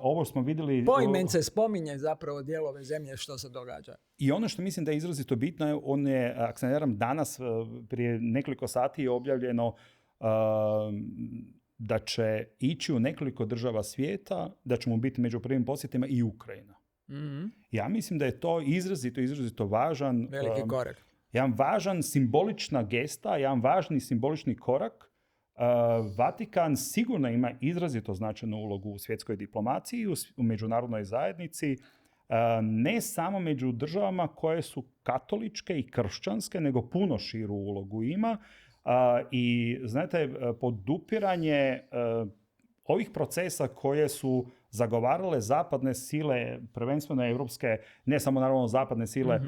Ovo smo vidjeli... Poimence spominje zapravo dijelove zemlje što se događa. I ono što mislim da je izrazito bitno, on je, ako se ne varam, danas prije nekoliko sati je objavljeno da će ići u nekoliko država svijeta, da će mu biti među prvim posjetima i Ukrajina. Ja mislim da je to izrazito važan... Veliki korak. Jedan važan simbolična gesta, jedan važni simbolični korak. Vatikan sigurno ima izrazito značajnu ulogu u svjetskoj diplomaciji, u međunarodnoj zajednici, ne samo među državama koje su katoličke i kršćanske, nego puno širu ulogu ima. I znate, podupiranje ovih procesa koje su zagovarale zapadne sile, prvenstveno europske, ne samo naravno zapadne sile,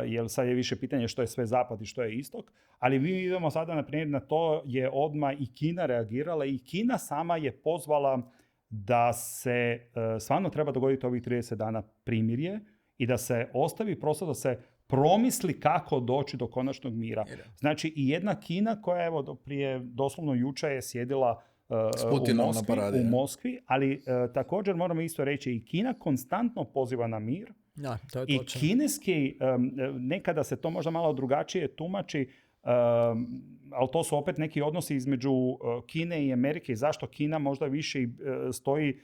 jer sad je više pitanje što je sve zapad i što je istok, ali mi idemo sada, na primjer, na to je odmah i Kina reagirala i Kina sama je pozvala da se stvarno treba dogoditi ovih 30 dana primirje i da se ostavi prostor da se promisli kako doći do konačnog mira. Znači i jedna Kina koja evo prije doslovno jučer je sjedila u Moskvi, ali također moramo isto reći i Kina konstantno poziva na mir. Da, to je i točno. Kineski, nekada se to možda malo drugačije tumači, ali to su opet neki odnosi između Kine i Amerike i zašto Kina možda više stoji,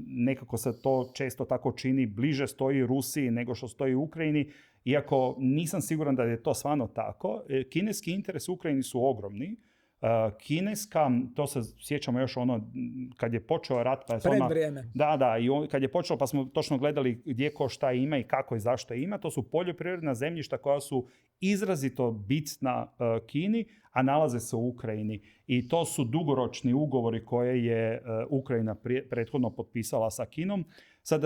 nekako se to često tako čini, bliže stoji Rusiji nego što stoji Ukrajini, iako nisam siguran da je to stvarno tako. Kineski interes u Ukrajini su ogromni. Kineska, to se sjećamo još ono kad je počeo rat, pa je predvrijeme. Da, i kad je počeo pa smo točno gledali gdje ko šta ima i kako i zašto ima. To su poljoprivredna zemljišta koja su izrazito bitna Kini, a nalaze se u Ukrajini. I to su dugoročni ugovori koje je Ukrajina prethodno potpisala sa Kinom. Sad,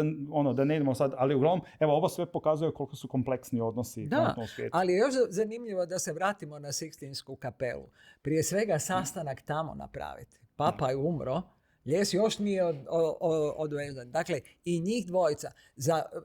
da ne idemo sad, ali uglavnom, evo, ovo sve pokazuje koliko su kompleksni odnosi u svijetu. Ali je još zanimljivo da se vratimo na Sikstinsku kapelu. Prije svega sastanak tamo napraviti. Papa je umro, ljes još nije odvezan. Dakle, i njih dvojica.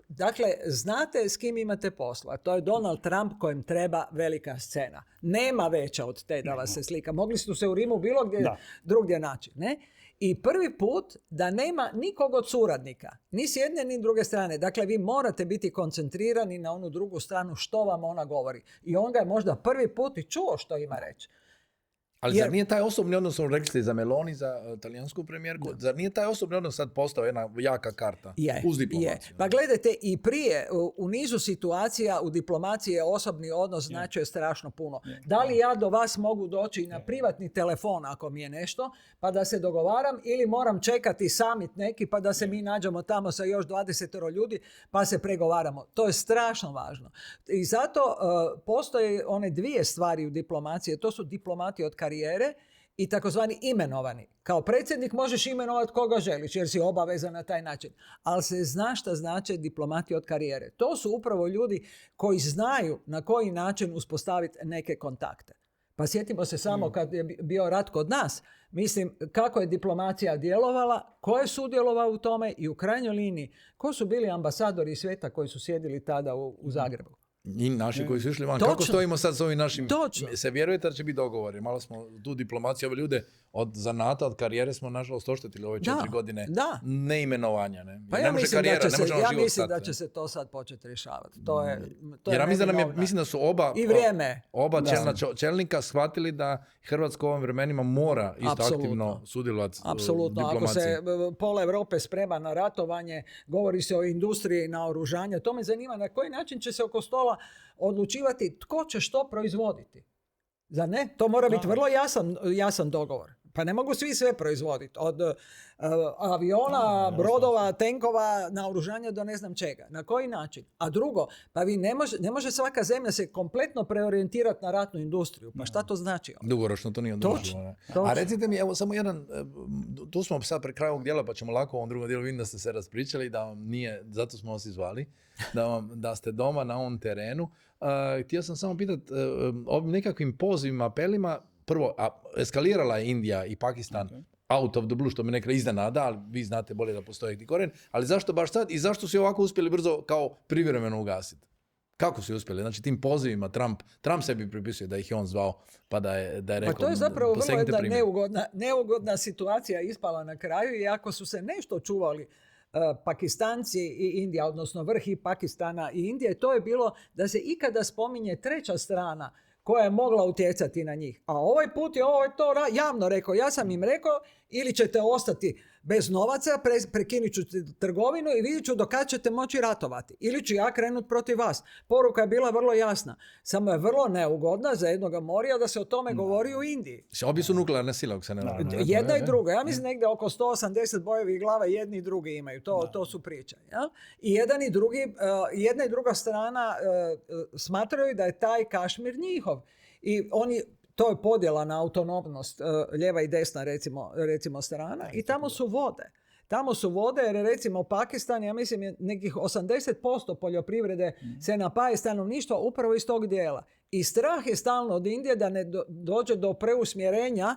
Dakle, znate s kim imate posla. To je Donald Trump kojem treba velika scena. Nema veća od te da vas se slika. Mogli su se u Rimu bilo gdje drugdje naći, ne? I prvi put da nema nikog od suradnika, ni s jedne ni druge strane. Dakle, vi morate biti koncentrirani na onu drugu stranu što vam ona govori. I on ga je možda prvi put i čuo što ima reći. Ali zar nije taj osobni odnos, rekli ste za Meloni, za talijansku premijerku, zar nije taj osobni odnos sad postao jedna jaka karta uz diplomaciju? Pa gledajte, i prije u nizu situacija u diplomaciji je osobni odnos značio strašno puno. Da li ja do vas mogu doći na privatni telefon ako mi je nešto, pa da se dogovaram, ili moram čekati summit neki pa da se mi nađemo tamo sa još 20 ljudi pa se pregovaramo. To je strašno važno. I zato postoje one dvije stvari u diplomaciji. To su diplomati od karijere i takozvani imenovani. Kao predsjednik možeš imenovati koga želiš jer si obavezan na taj način. Ali se zna šta znači diplomati od karijere. To su upravo ljudi koji znaju na koji način uspostaviti neke kontakte. Pa sjetimo se samo kad je bio rat kod nas. Mislim, kako je diplomacija djelovala, ko je sudjelovao u tome i u krajnjoj liniji, ko su bili ambasadori svijeta koji su sjedili tada u Zagrebu. I naši koji su išli van. Kako stojimo sad s ovim našim... Se vjerujete da će biti dogovori? Malo smo tu diplomaciju, ove ljude od zanata, od karijere smo nažalost oštetili ove 4 godine neimenovanja. Ne? Pa ja mislim, da će se to sad početi rješavati. Jer ja mislim da su oba čelnika shvatili da Hrvatska u ovim vremenima mora isto aktivno sudjelovati u diplomaciji. Ako se pola Europe sprema na ratovanje, govori se o industriji, naoružanju, to me zanima na koji način će se oko stola odlučivati tko će što proizvoditi. Zar ne? To mora biti vrlo jasan dogovor. Pa ne mogu svi sve proizvoditi. Od aviona, brodova, tenkova, naoružanja do ne znam čega. Na koji način? A drugo, pa vi ne može svaka zemlja se kompletno preorijentirati na ratnu industriju. Pa šta to znači? Dugoročno to nije održivo. A recite mi, evo samo jedan, tu smo sad pre kraju ovog dijela, pa ćemo lako u ovom drugom dijelu, vidim da ste se raspričali, da vam nije, zato smo vas izvali, da ste doma na ovom terenu. Htio sam samo pitati, ovim nekakvim pozivima, apelima, prvo, eskalirala je Indija i Pakistan out of the blue, što me nekada iznenada, ali vi znate bolje da postoji ti koren, ali zašto baš sad i zašto su ovako uspjeli brzo kao privremeno ugasiti? Kako su uspjeli? Znači tim pozivima Trump sebi pripisuje da ih je on zvao, pa da je rekao... Pa to je zapravo vrlo jedna neugodna situacija ispala na kraju, i ako su se nešto čuvali Pakistanci i Indija, odnosno vrh i Pakistana i Indije, to je bilo da se ikada spominje treća strana koja je mogla utjecati na njih. A ovaj put je ovo to javno rekao. Ja sam im rekao, ili ćete ostati bez novaca, prekinut ću trgovinu i vidjet ću do kad ćete moći ratovati. Ili ću ja krenut protiv vas. Poruka je bila vrlo jasna. Samo je vrlo neugodna za jednoga morija da se o tome govori u Indiji. Obje su nuklearne sile, ako se ne varam. Jedna i druga. Ja mislim negdje oko 180 bojevih glava jedni i drugi imaju. To su priče. Ja? I jedna i druga strana smatraju da je taj Kašmir njihov. I oni... To je podjela na autonomnost, lijeva i desna recimo strana, i tamo su vode. Tamo su vode, jer recimo Pakistan, ja mislim, je nekih 80% poljoprivrede se napaje stanovništva upravo iz tog dijela. I strah je stalno od Indije da ne dođe do preusmjerenja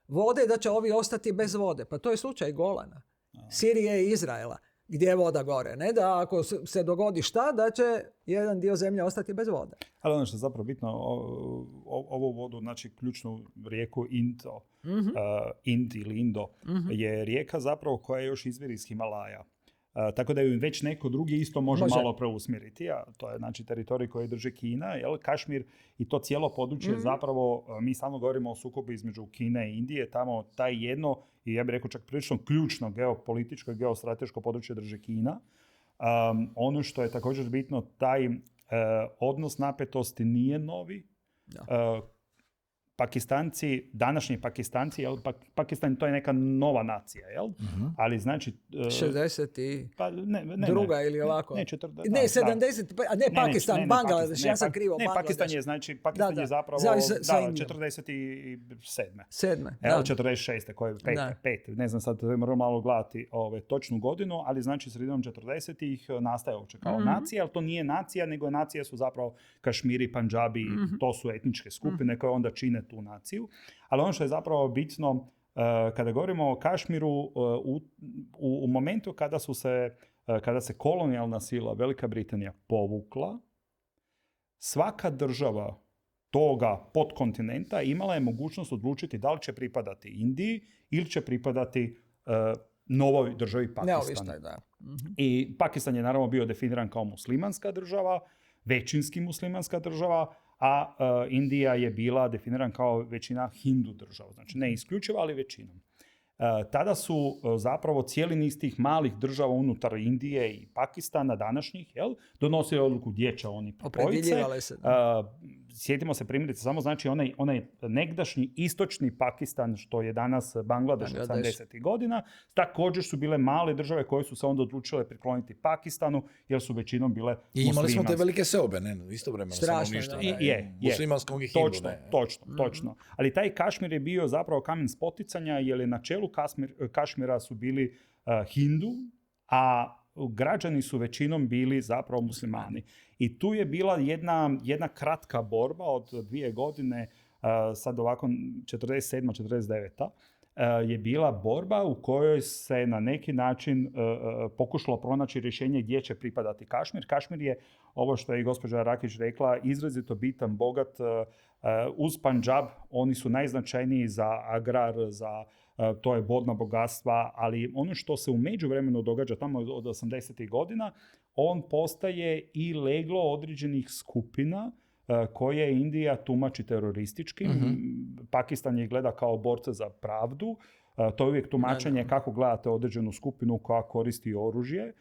vode, da će ovi ostati bez vode. Pa to je slučaj Golana, Sirije i Izraela, gdje je voda gore. Ne da ako se dogodi šta, da će jedan dio zemlje ostati bez vode. Ali ono što je zapravo bitno, ovu vodu, znači ključnu rijeku Ind ili Indo, je rijeka zapravo koja još izvire iz Himalaja. Tako da ju već neko drugi isto može malo preusmjeriti, a to je znači teritorij koji drži Kina, Kašmir i to cijelo područje zapravo, mi stalno govorimo o sukobu između Kine i Indije, tamo taj jedno, i ja bih rekao čak prilično ključno geopolitičko i geostrateško područje drži Kina. Ono što je također bitno, taj odnos napetosti nije novi. Pakistanci, današnji Pakistanci, Pakistan to je neka nova nacija, ali znači... 60 i pa, druga ili ovako? Ne, 70, a ne Pakistan, Bangladeš, ja sam krivo. Ne, Pakistan je, znači, Pakistan je zapravo 47. 46. koje je 5. Ne znam sad, moram malo gledati točnu godinu, ali znači sredinom 40-ih nastaje uopće kao nacija, ali to nije nacija, nego nacija su zapravo Kašmiri, Pandžabi, to su etničke skupine koje onda čine tu naciju. Ali ono što je zapravo bitno, kada govorimo o Kašmiru, u momentu kada se kolonijalna sila Velika Britanija povukla, svaka država toga podkontinenta imala je mogućnost odlučiti da li će pripadati Indiji ili će pripadati novoj državi Pakistan. Neovisno je, da. I Pakistan je naravno bio definiran kao muslimanska država, većinski muslimanska država, a Indija je bila definiran kao većina hindu država. Znači ne isključivo, ali većinom. Tada su zapravo cijeli niz tih malih država unutar Indije i Pakistana današnjih donosili odluku gdje će oni pripojiti se. Sjetimo se primjerice samo znači onaj negdašnji istočni Pakistan što je danas Bangladeš 70. godina, također su bile male države koje su se onda odlučile prikloniti Pakistanu jer su većinom bile muslimanske. I imali smo te velike seobe, istovremeno stanovništva. Muslimanskog i hindu. Točno. Ali taj Kašmir je bio zapravo kamen spoticanja jer je na čelu Kašmira su bili Hindu, a građani su većinom bili zapravo muslimani. I tu je bila jedna kratka borba od 2 godine, sad ovako 47. 49. Je bila borba u kojoj se na neki način pokušalo pronaći rješenje gdje će pripadati Kašmir. Kašmir je, ovo što je i gospođa Rakić rekla, izrazito bitan, bogat. Uz Pandžab oni su najznačajniji za agrar, za to je vodna bogatstva, ali ono što se u međuvremenu događa tamo od 80. godina, on postaje i leglo određenih skupina koje Indija tumači teroristički. Pakistan je gleda kao borce za pravdu. To je uvijek tumačenje kako gledate određenu skupinu koja koristi oružje.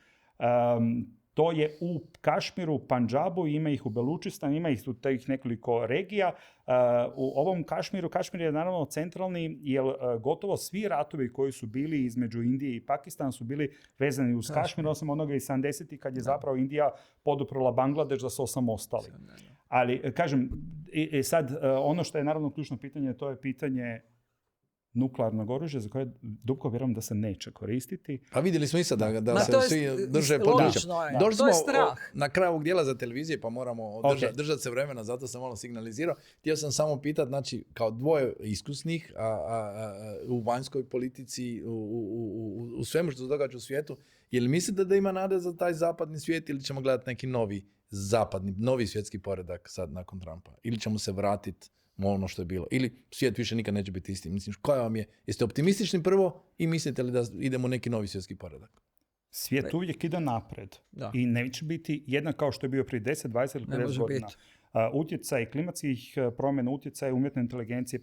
To je u Kašmiru, Pandžabu, ima ih u Belučistanu, ima ih u tih nekoliko regija. U ovom Kašmir je naravno centralni, jer gotovo svi ratovi koji su bili između Indije i Pakistana su bili vezani uz Kašmir, osim onoga iz 70-ih kad je zapravo Indija poduprla Bangladeš da su osamostali. Ali, kažem, sad ono što je naravno ključno pitanje, to je pitanje nuklearnog oružja za koje duboko vjerujem da se neće koristiti. Pa vidjeli smo i sad da se svi drže područja. Došli smo na kraju ovog dijela za televizije pa moramo držati se vremena, zato sam malo signalizirao. Htio sam samo pitati, znači, kao dvoje iskusnih u vanjskoj politici, u svemu što se događa u svijetu, je li mislite da ima nade za taj zapadni svijet ili ćemo gledati neki novi svjetski poredak sad nakon Trumpa? Ili ćemo se vratiti ono što je bilo. Ili svijet više nikad neće biti isti. Mislim, koja vam je? Jeste optimistični prvo i mislite li da idemo u neki novi svjetski poredak? Svijet uvijek ide napred. I neće biti jednak kao što je bio prije 10, 20 ili 50 godina. Utjecaj klimatskih promjena, utjecaj umjetne inteligencije,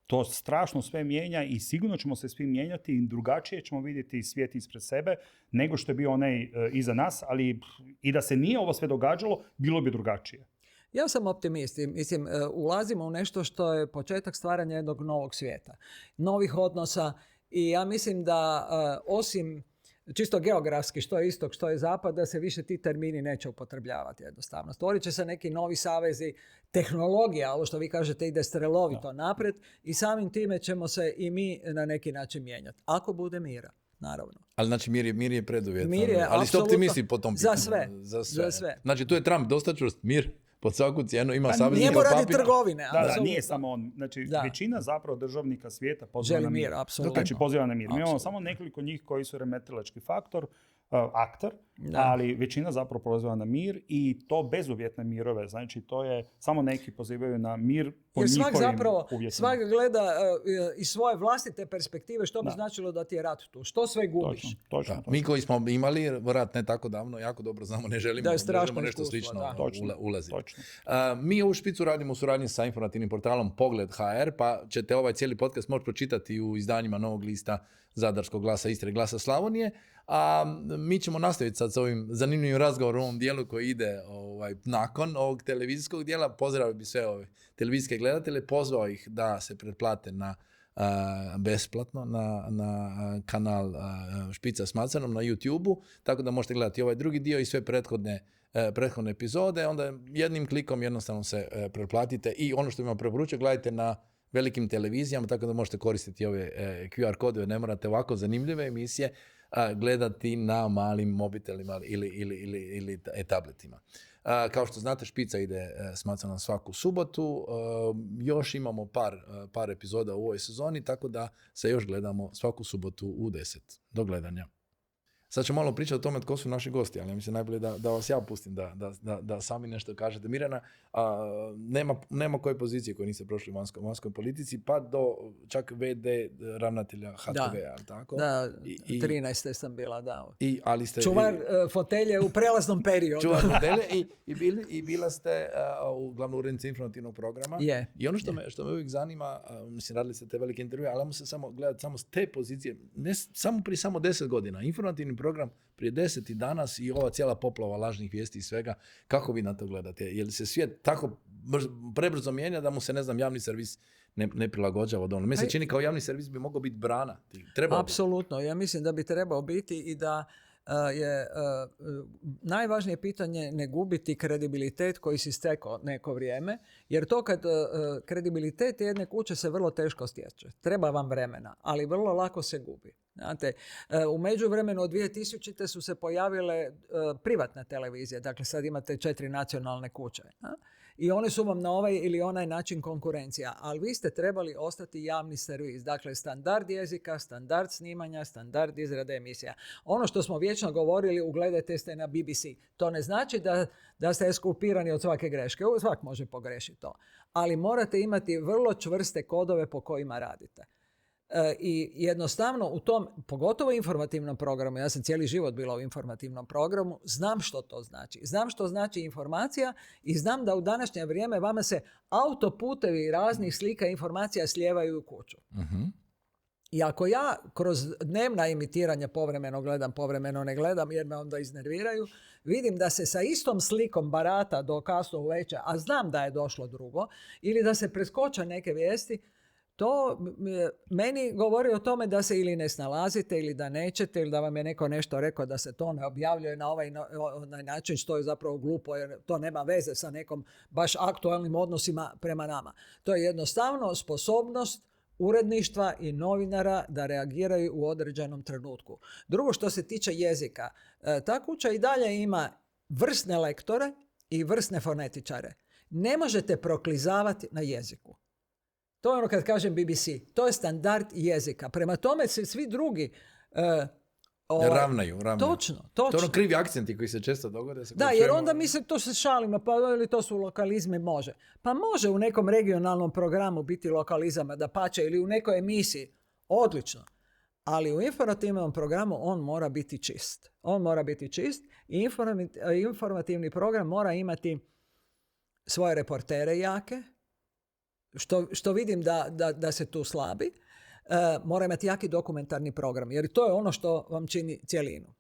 to strašno sve mijenja i sigurno ćemo se svi mijenjati i drugačije ćemo vidjeti svijet ispred sebe nego što je bio onaj iza nas, ali i da se nije ovo sve događalo, bilo bi drugačije. Ja sam optimist. Mislim, ulazimo u nešto što je početak stvaranja jednog novog svijeta. Novih odnosa i ja mislim da osim čisto geografski što je istok, što je zapad, da se više ti termini neće upotrebljavati jednostavno. Stvorit će se neki novi savezi, tehnologija, ovo što vi kažete ide strelovito naprijed i samim time ćemo se i mi na neki način mijenjati. Ako bude mira. naravno. Ali znači mir je preduvjet. Mir je ali što apsolutno optimisti po tom pitanju? Za sve. Znači tu je Trump dosta čvrst, mir pod svaku cijenu, ima saveznika Njemu u radi papira. trgovine. Da, nije samo on. Znači, većina zapravo državnika svijeta poziva na mir. Želi mir, apsolutno. Znači, poziva na mir. Mi imamo samo nekoliko njih koji su remetilački aktor, ali većina zapravo poziva na mir i to bezuvjetne mirove. Znači, to je samo neki pozivaju na mir po jer njihovim zapravo, uvjetima. svak gleda iz svoje vlastite perspektive što bi značilo da ti je rat tu. Što sve gubiš. Točno. Mi koji smo imali rat ne tako davno, jako dobro znamo, ne želimo nešto slično ulaziti. Mi ovu špicu radimo u suradnji sa informativnim portalom Pogled HR, pa ćete ovaj cijeli podcast moći pročitati u izdanjima Novog lista, Zadarskog glasa Istre, Glasa Slavonije. A mi ćemo nastaviti sad s ovim zanimljivim razgovorom u ovom dijelu koji ide nakon ovog televizijskog dijela. Pozdravio bi sve ove televizijske gledatelje, pozvao ih da se pretplate besplatno na kanal Špica s Macanom na YouTube-u, tako da možete gledati ovaj drugi dio i sve prethodne epizode. Onda jednim klikom jednostavno se pretplatite i ono što vam preporučujem, gledajte na velikim televizijama, tako da možete koristiti ove QR kodove, ne morate ovako zanimljive emisije gledati na malim mobitelima ili tabletima. Kao što znate, Špica ide s Macanom svaku subotu. Još imamo par epizoda u ovoj sezoni, tako da se još gledamo svaku subotu u 10. Do gledanja. Sad ću malo pričati o tome tko su naši gosti, ali ja mislim najbolje da vas ja pustim da sami nešto kažete. Mirjana, nema koje pozicije koje niste prošli u vanjskoj politici, pa do čak VD ravnatelja HTV-a, tako? Da, 13. sam bila, da. Ali ste, čuvar fotelje u prelaznom periodu. Čuvar fotelje i bila ste u glavnoj urednici informativnog programa. Je. I ono što me uvijek zanima, mislim, radili ste te velike intervjue, ali se samo gledati samo s te pozicije, ne samo prije 10 godina. Informativni program prije 10 i danas i ova cijela poplava lažnih vijesti i svega, kako vi na to gledate? Je li se svijet tako prebrzo mijenja da mu se, javni servis ne prilagođava dovoljno? Meni se čini kao javni servis bi mogao biti brana. Apsolutno. Ja mislim da bi trebao biti i da je najvažnije pitanje ne gubiti kredibilitet koji si stekao neko vrijeme, jer to kad kredibilitet jedne kuće se vrlo teško stječe. Treba vam vremena, ali vrlo lako se gubi. Znate, u međuvremenu od 2000. su se pojavile privatne televizije, dakle sad imate 4 nacionalne kuće. I one su vam na ovaj ili onaj način konkurencija, ali vi ste trebali ostati javni servis. Dakle, standard jezika, standard snimanja, standard izrade emisija. Ono što smo vječno govorili, ugledajte ste na BBC. To ne znači da ste eskulpirani od svake greške. Svak može pogrešiti to. Ali morate imati vrlo čvrste kodove po kojima radite. I jednostavno u tom, pogotovo informativnom programu, ja sam cijeli život bila u informativnom programu, znam što to znači. Znam što znači informacija i znam da u današnje vrijeme vama se autoputevi raznih slika informacija slijevaju u kuću. Uh-huh. I ako ja kroz dnevna emitiranja povremeno gledam, povremeno ne gledam jer me onda iznerviraju, vidim da se sa istom slikom barata do kasno uveče, a znam da je došlo drugo, ili da se preskoče neke vijesti, to meni govori o tome da se ili ne snalazite ili da nećete ili da vam je neko nešto rekao da se to ne objavljuje na ovaj način, što je zapravo glupo jer to nema veze sa nekom baš aktualnim odnosima prema nama. To je jednostavno sposobnost uredništva i novinara da reagiraju u određenom trenutku. Drugo, što se tiče jezika, ta kuća i dalje ima vrsne lektore i vrsne fonetičare. Ne možete proklizavati na jeziku. To je ono kad kažem BBC. To je standard jezika. Prema tome se svi drugi ravnaju. Točno. To je ono krivi akcenti koji se često dogode. Da, jer onda mi se to se šalimo, pa ili to su lokalizme, može. Pa može u nekom regionalnom programu biti lokalizama, dapače, ili u nekoj emisiji. Odlično. Ali u informativnom programu on mora biti čist. On mora biti čist i informativni program mora imati svoje reportere jake, što vidim da se tu slabi, mora imati jaki dokumentarni program, jer to je ono što vam čini cjelinu.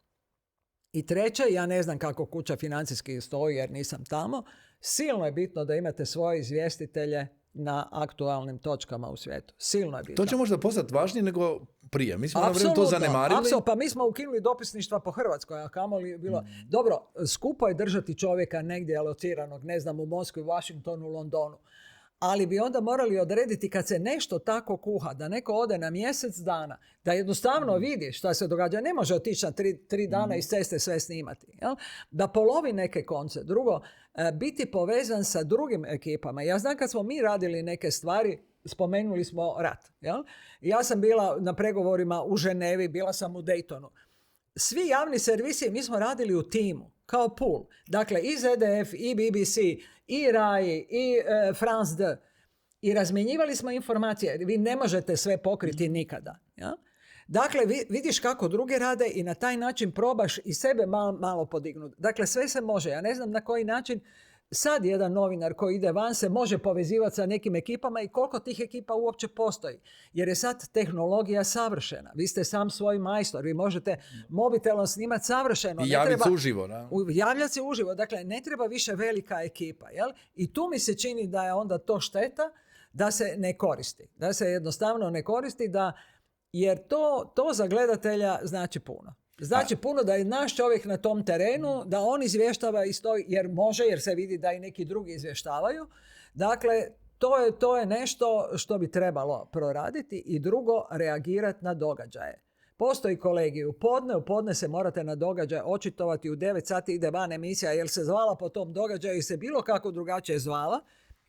I treće, ja ne znam kako kuća financijski stoji jer nisam tamo, silno je bitno da imate svoje izvjestitelje na aktualnim točkama u svijetu. Silno je bitno. To će možda postati važnije nego prije. Mi smo na vrijeme to zanemarili. Apsolutno, pa mi smo ukinuli dopisništva po Hrvatskoj, a kamoli bilo... Dobro, skupo je držati čovjeka negdje alociranog, ne znam, u Moskvi, Washingtonu, Londonu. Ali bi onda morali odrediti kad se nešto tako kuha, da neko ode na mjesec dana, da jednostavno vidi šta se događa. Ne može otići na 3 dana iz ceste sve snimati. Jel? Da polovi neke konce. Drugo, biti povezan sa drugim ekipama. Ja znam kad smo mi radili neke stvari, spomenuli smo rat. Jel? Ja sam bila na pregovorima u Ženevi, bila sam u Daytonu. Svi javni servisi mi smo radili u timu, kao pool. Dakle, i ZDF, i BBC, i RAI, i France 2. I razmjenjivali smo informacije. Vi ne možete sve pokriti nikada. Ja? Dakle, vidiš kako drugi rade i na taj način probaš i sebe malo podignuti. Dakle, sve se može. Ja ne znam na koji način sad jedan novinar koji ide van se može povezivati sa nekim ekipama i koliko tih ekipa uopće postoji. Jer je sad tehnologija savršena. Vi ste sam svoj majstor. Vi možete mobitelom snimati savršeno. I javljati se uživo. Javljati se uživo. Dakle, ne treba više velika ekipa. Jel? I tu mi se čini da je onda to šteta da se ne koristi. Da se jednostavno ne koristi jer to za gledatelja znači puno. Znači puno da je naš čovjek na tom terenu, da on izvještava i stoji, jer može, jer se vidi da i neki drugi izvještavaju. Dakle, to je nešto što bi trebalo proraditi i drugo, reagirati na događaje. Postoji kolegij u podne se morate na događaj očitovati, u 9 sati ide van emisija, jer se zvala po tom događaju i se bilo kako drugačije zvala,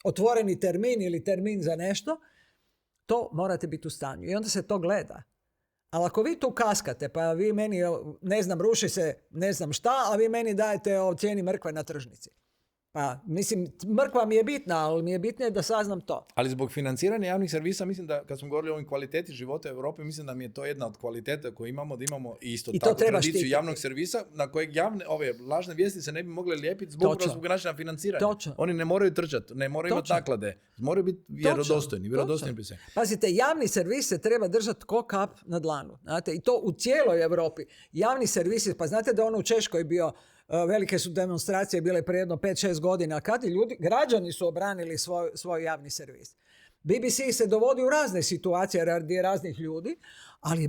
otvoreni termin ili termin za nešto, to morate biti u stanju. I onda se to gleda. Ali ako vi tu kaskate, pa vi meni, ne znam, ruši se ne znam šta, a vi meni dajete o cijeni mrkve na tržnici. Pa, mislim, mrkva mi je bitna, ali mi je bitnije da saznam to. Ali zbog financiranja javnih servisa, mislim da, kad smo govorili o ovoj kvaliteti života u Europi, mislim da mi je to jedna od kvaliteta koju imamo, da imamo isto tako tradiciju štititi. Javnog servisa, na kojeg ove lažne vijesti se ne bi mogle lijepiti zbog načina financiranja. Točno. Oni ne moraju trčati, ne moraju imati naklade, moraju biti vjerodostojni. Pazite, javni servis se treba držati ko kap na dlanu. Znate, i to u cijeloj Europi. Javni servisi, pa znate da ono u Češkoj bio, velike su demonstracije bile prije jedno 5-6 godina, kad građani su obranili svoj javni servis. BBC se dovodi u razne situacije radi raznih ljudi, ali je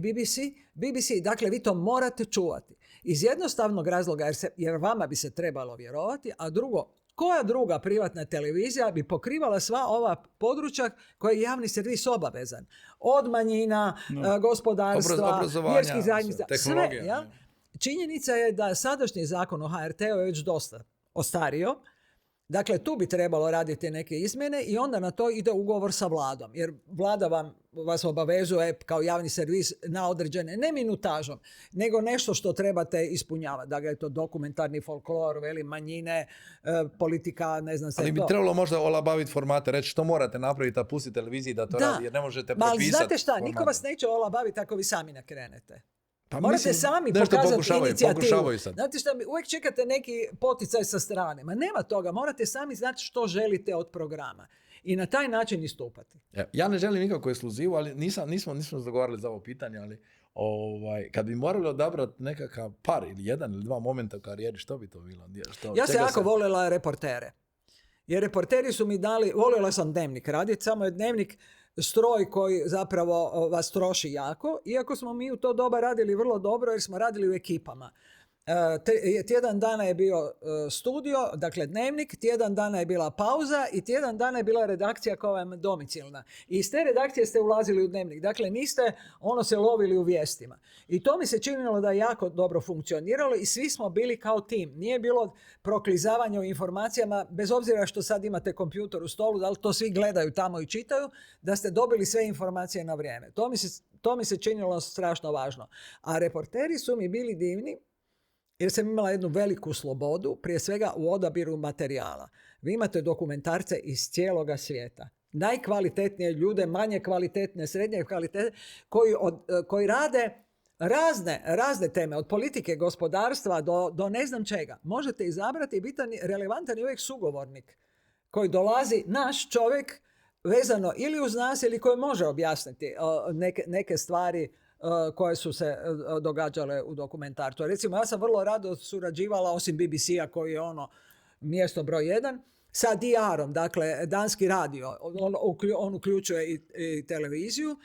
BBC, dakle vi to morate čuvati. Iz jednostavnog razloga, jer vama bi se trebalo vjerovati, a drugo, koja druga privatna televizija bi pokrivala sva ova područja koje je javni servis obavezan? Od manjina, gospodarstva, vjerskih zajednica, sve. Ja? Činjenica je da sadašnji zakon o HRT-u je već dosta ostario. Dakle, tu bi trebalo raditi neke izmjene i onda na to ide ugovor sa vladom. Jer vlada vas obavezuje kao javni servis na određene, ne minutažom, nego nešto što trebate ispunjavati. Dakle, je to dokumentarni folklor, manjine, politika, ne znam sve to. Ali bi trebalo možda olabaviti formate, reći što morate napraviti, a pustiti televiziji da to radi, jer ne možete propisati. Ali znate šta, niko vas neće olabaviti ako vi sami ne krenete. Pa morate sami pokazati inicijativu. Znate šta, uvijek čekate neki poticaj sa strane. Ma nema toga, morate sami znati što želite od programa. I na taj način istupati. Ja ne želim nikako ekskluzivu, ali nismo dogovarali za ovo pitanje, ali kad bi morali odabrati nekakav par ili jedan ili dva momenta u karijeri, što bi to bilo? Ja se jako voljela reportere. Jer reporteri su mi dali, voljela sam dnevnik raditi, samo je dnevnik stroj koji zapravo vas troši jako, iako smo mi u to doba radili vrlo dobro jer smo radili u ekipama. Tjedan dana je bio studio, dakle dnevnik, tjedan dana je bila pauza i tjedan dana je bila redakcija koja je domicilna. I iz te redakcije ste ulazili u dnevnik. Dakle, niste se lovili u vijestima. I to mi se činilo da je jako dobro funkcioniralo i svi smo bili kao tim. Nije bilo proklizavanja u informacijama, bez obzira što sad imate kompjutor u stolu, da li to svi gledaju tamo i čitaju, da ste dobili sve informacije na vrijeme. To mi se činilo strašno važno. A reporteri su mi bili divni, jer sam imala jednu veliku slobodu, prije svega u odabiru materijala. Vi imate dokumentarce iz cijeloga svijeta. Najkvalitetnije ljude, manje kvalitetne, srednje kvalitetne, koji rade razne teme, od politike, gospodarstva do ne znam čega. Možete izabrati i biti relevantan i uvijek sugovornik koji dolazi, naš čovjek, vezano ili uz nas ili koji može objasniti neke stvari koje su se događale u dokumentarcu. Recimo, ja sam vrlo rado surađivala, osim BBC-a koji je mjesto broj 1, sa DR-om, dakle danski radio. On uključuje i televiziju.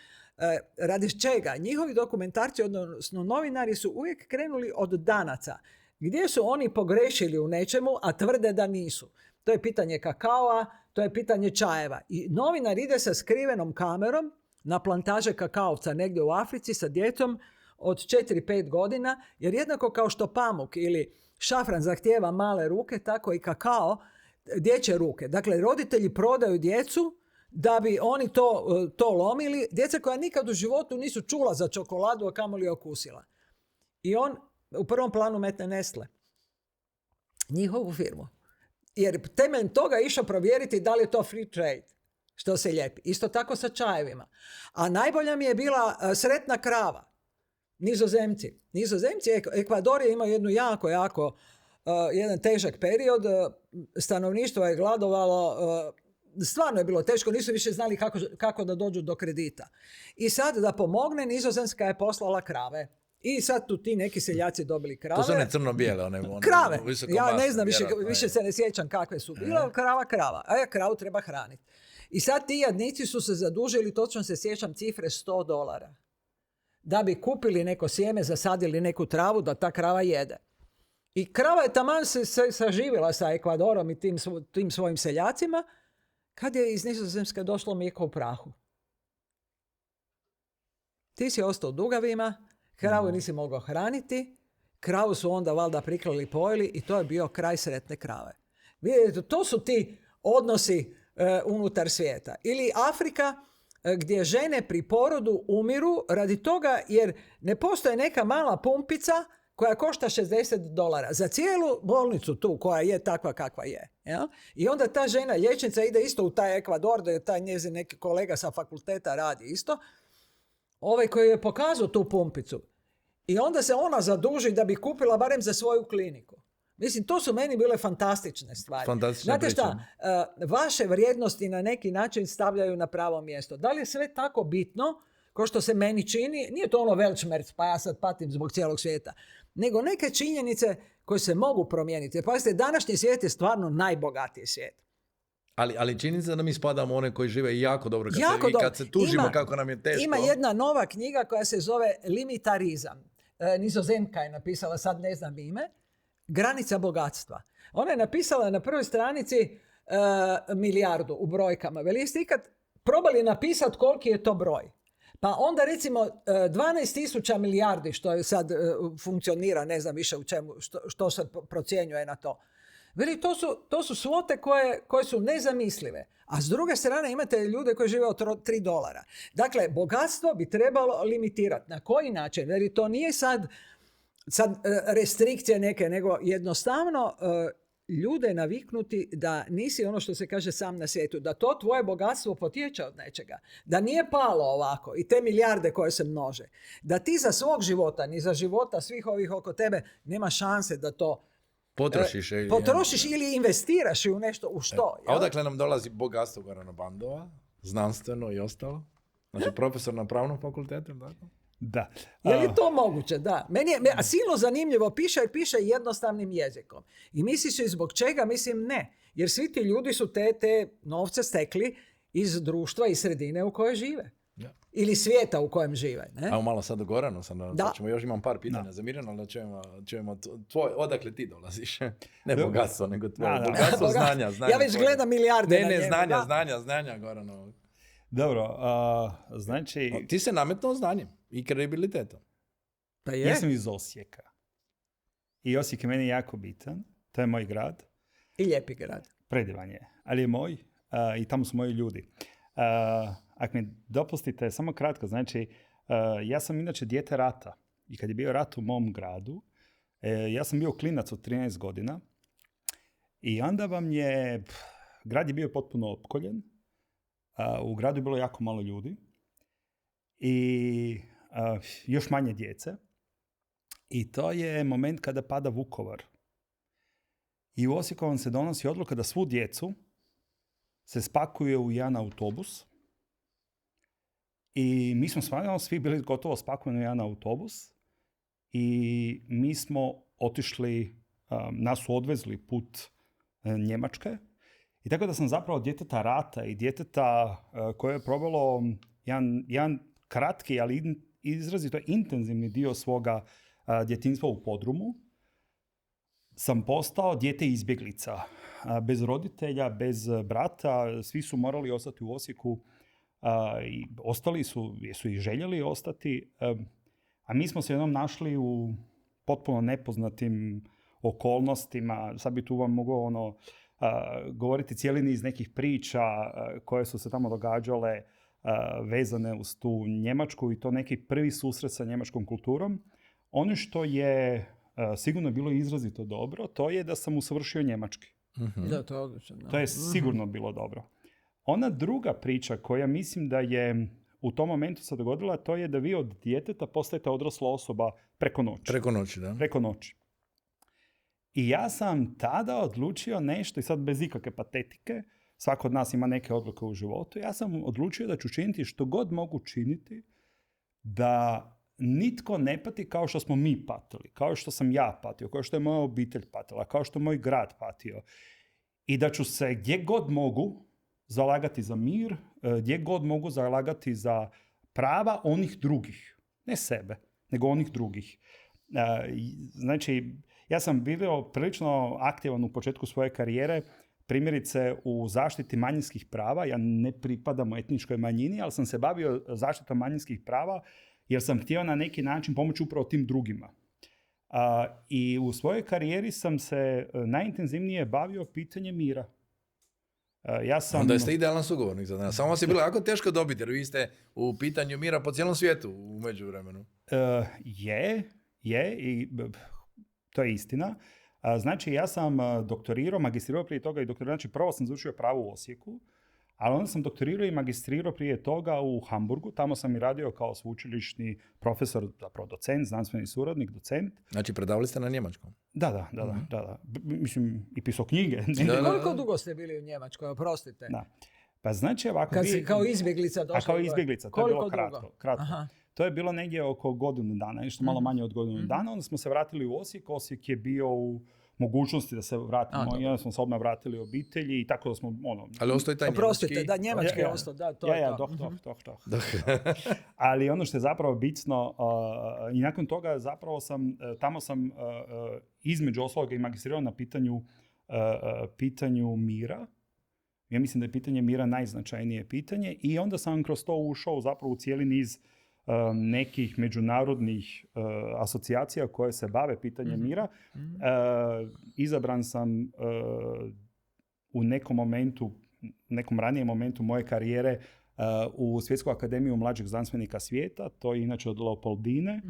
Radi čega? Njihovi dokumentarci, odnosno novinari, su uvijek krenuli od Danaca. Gdje su oni pogrešili u nečemu, a tvrde da nisu. To je pitanje kakaoa, to je pitanje čajeva. I novinar ide sa skrivenom kamerom na plantaže kakaovca negdje u Africi sa djetom od 4-5 godina, jer jednako kao što pamuk ili šafran zahtijeva male ruke, tako i kakao dječje ruke. Dakle, roditelji prodaju djecu da bi oni to lomili. Djeca koja nikad u životu nisu čula za čokoladu, a kamoli okusila. I on u prvom planu metne Nestle. Njihovu firmu. Jer temeljem toga je išao provjeriti da li je to free trade. Što se lijepi. Isto tako sa čajevima. A najbolja mi je bila sretna krava. Nizozemci, Ekvador je imao jednu jako, jedan težak period. Stanovništvo je gladovalo, stvarno je bilo teško, nisu više znali kako da dođu do kredita. I sad da pomogne, Nizozemska je poslala krave. I sad tu ti neki seljaci dobili krave. To su one crno-bijele, one krave. Ja ne znam, više se ne sjećam kakve su bile, ali krava. A kravu treba hraniti. I sad ti jadnici su se zadužili, točno se sjećam cifre, $100. Da bi kupili neko sjeme, zasadili neku travu da ta krava jede. I krava je taman se saživjela sa Ekvadorom i tim svojim seljacima, kad je iz Nizozemske došlo mlijeko u prahu. Ti si ostao u dugavima, kravu nisi mogao hraniti, kravu su onda valjda priklali, pojeli i to je bio kraj sretne krave. Vidite, to su ti odnosi unutar svijeta. Ili Afrika, gdje žene pri porodu umiru radi toga jer ne postoje neka mala pumpica koja košta $60 za cijelu bolnicu tu koja je takva kakva je. Ja? I onda ta žena liječnica ide isto u taj Ekvador, da je taj njezin neki kolega sa fakulteta radi isto, ovaj koji je pokazao tu pumpicu. I onda se ona zaduži da bi kupila barem za svoju kliniku. Mislim, to su meni bile fantastične stvari. Znate šta, vaše vrijednosti na neki način stavljaju na pravo mjesto. Da li je sve tako bitno, kao što se meni čini, nije to ono Weltschmerz, pa ja sad patim zbog cijelog svijeta, nego neke činjenice koje se mogu promijeniti. Pazite, današnji svijet je stvarno najbogatiji svijet. Ali činjenica da mi spadamo one koji žive jako dobro kad se tužimo kako nam je teško. Ima jedna nova knjiga koja se zove Limitarizam. Nizozemka je napisala, sad ne znam ime, Granica bogatstva. Ona je napisala na prvoj stranici milijardu u brojkama. Veli, jeste ikad probali napisati koliki je to broj? Pa onda recimo 12.000 milijardi, što je sad funkcionira, ne znam više u čemu, što se procjenjuje na to. Veli, to su svote koje su nezamislive. A s druge strane imate ljude koji žive od $3. Dakle, bogatstvo bi trebalo limitirati. Na koji način? Veli, to nije sad restrikcije neke, nego jednostavno ljude naviknuti da nisi ono što se kaže sam na svijetu, da to tvoje bogatstvo potječe od nečega, da nije palo ovako i te milijarde koje se množe, da ti za svog života, ni za života svih ovih oko tebe nema šanse da to potrošiš ili investiraš u nešto, u što. A odakle nam dolazi bogatstvo Gorana Bandova, znanstveno i ostalo? Znači profesor na pravnom fakultetu, tako? Da. Je li to moguće? Da. Meni je silno zanimljivo, piše jednostavnim jezikom. I misliš i zbog čega? Mislim ne. Jer svi ti ljudi su te novce stekli iz društva i sredine u kojoj žive. Ja. Ili svijeta u kojem žive. Ne? Ajmo malo sad do Goranu. Još imam par pitanja za Mirjanu, ali čujemo odakle ti dolaziš. Ne bogatstvo, nego tvoje. Bogatstvo znanja. Ja već gledam milijarde na njemu. Znanja Goranu. Dobro, znači... Ti se nametnuo znanjem i kredibilitetom. Pa je. Ja sam iz Osijeka. I Osijek je meni jako bitan. To je moj grad. I lijepi grad. Predivan je. Ali je moj i tamo su moji ljudi. Ako mi dopustite, samo kratko, znači, ja sam inače dijete rata. I kad je bio rat u mom gradu, ja sam bio klinac od 13 godina. I onda grad je bio potpuno opkoljen. U gradu je bilo jako malo ljudi i još manje djece. I to je moment kada pada Vukovar. I u Osijeku vam se donosi odluka da svu djecu se spakuje u jedan autobus. I mi smo stvarno svi bili gotovo spakovani u jedan autobus. I mi smo otišli, nas su odvezli put Njemačke. I tako da sam zapravo djeteta rata i djeteta koje je probalo jedan kratki, ali izrazito intenzivni dio svoga djetinjstva u podrumu. sam postao dijete izbjeglica. Bez roditelja, bez brata, svi su morali ostati u Osijeku i ostali su, jesu i željeli ostati. A mi smo se jednom našli u potpuno nepoznatim okolnostima. Sad bi tu vam mogao govoriti cijeli niz nekih priča koje su se tamo događale vezane uz tu Njemačku i to neki prvi susret sa njemačkom kulturom. Ono što je sigurno bilo izrazito dobro, to je da sam usavršio njemački. Da, to je odlično. Da. To je sigurno bilo dobro. Ona druga priča koja mislim da je u tom momentu se dogodila, to je da vi od djeteta postajete odrasla osoba preko noći. Preko noći, da. Preko noći. I ja sam tada odlučio nešto, i sad bez ikakve patetike, svako od nas ima neke odluke u životu, ja sam odlučio da ću činiti što god mogu činiti da nitko ne pati kao što smo mi patili, kao što sam ja patio, kao što je moja obitelj patila, kao što je moj grad patio. I da ću se gdje god mogu zalagati za mir, gdje god mogu zalagati za prava onih drugih. Ne sebe, nego onih drugih. Znači, ja sam bio prilično aktivan u početku svoje karijere, primjerice u zaštiti manjinskih prava. Ja ne pripadam etničkoj manjini, ali sam se bavio zaštitom manjinskih prava jer sam htio na neki način pomoći upravo tim drugima. I u svojoj karijeri sam se najintenzivnije bavio pitanjem mira. Onda ste idealan sugovornik za nas. Samo vas je bilo jako teško dobiti, jer vi ste u pitanju mira po cijelom svijetu u međuvremenu. Je, i to je istina. Znači, ja sam doktorirao, magistrirao prije toga i doktorirao. Znači, prvo sam završio pravo u Osijeku, ali onda sam doktorirao i magistrirao prije toga u Hamburgu. Tamo sam i radio kao sveučilišni profesor, zapravo docent, znanstveni suradnik, docent. Znači, predavali ste na njemačkom? Da. Mislim, i pisao knjige. Koliko dugo ste bili u Njemačkoj, oprostite? Da. Pa znači ovako... Kad si kao izbjeglica došli? Kao izbjeglica, to je bilo kratko. Aha. To je bilo negdje oko godinu dana, nešto malo manje od godinu dana. Onda smo se vratili u Osijek. Osijek je bio u mogućnosti da se vratimo. I onda smo se odmah vratili u obitelji i tako da smo... Ali ostaje taj njemački... Oprostite, da, njemački je ostao, da, to je to. Ali ono što je zapravo bitno, i nakon toga zapravo tamo sam između ostaloga i magistrirao na pitanju mira. Ja mislim da je pitanje mira najznačajnije pitanje i onda sam kroz to ušao zapravo u cijeli niz nekih međunarodnih asocijacija koje se bave pitanjem mira. Izabran sam u nekom ranijem momentu moje karijere u Svjetsku akademiju mlađih znanstvenika svijeta. To je inače od Leopoldine.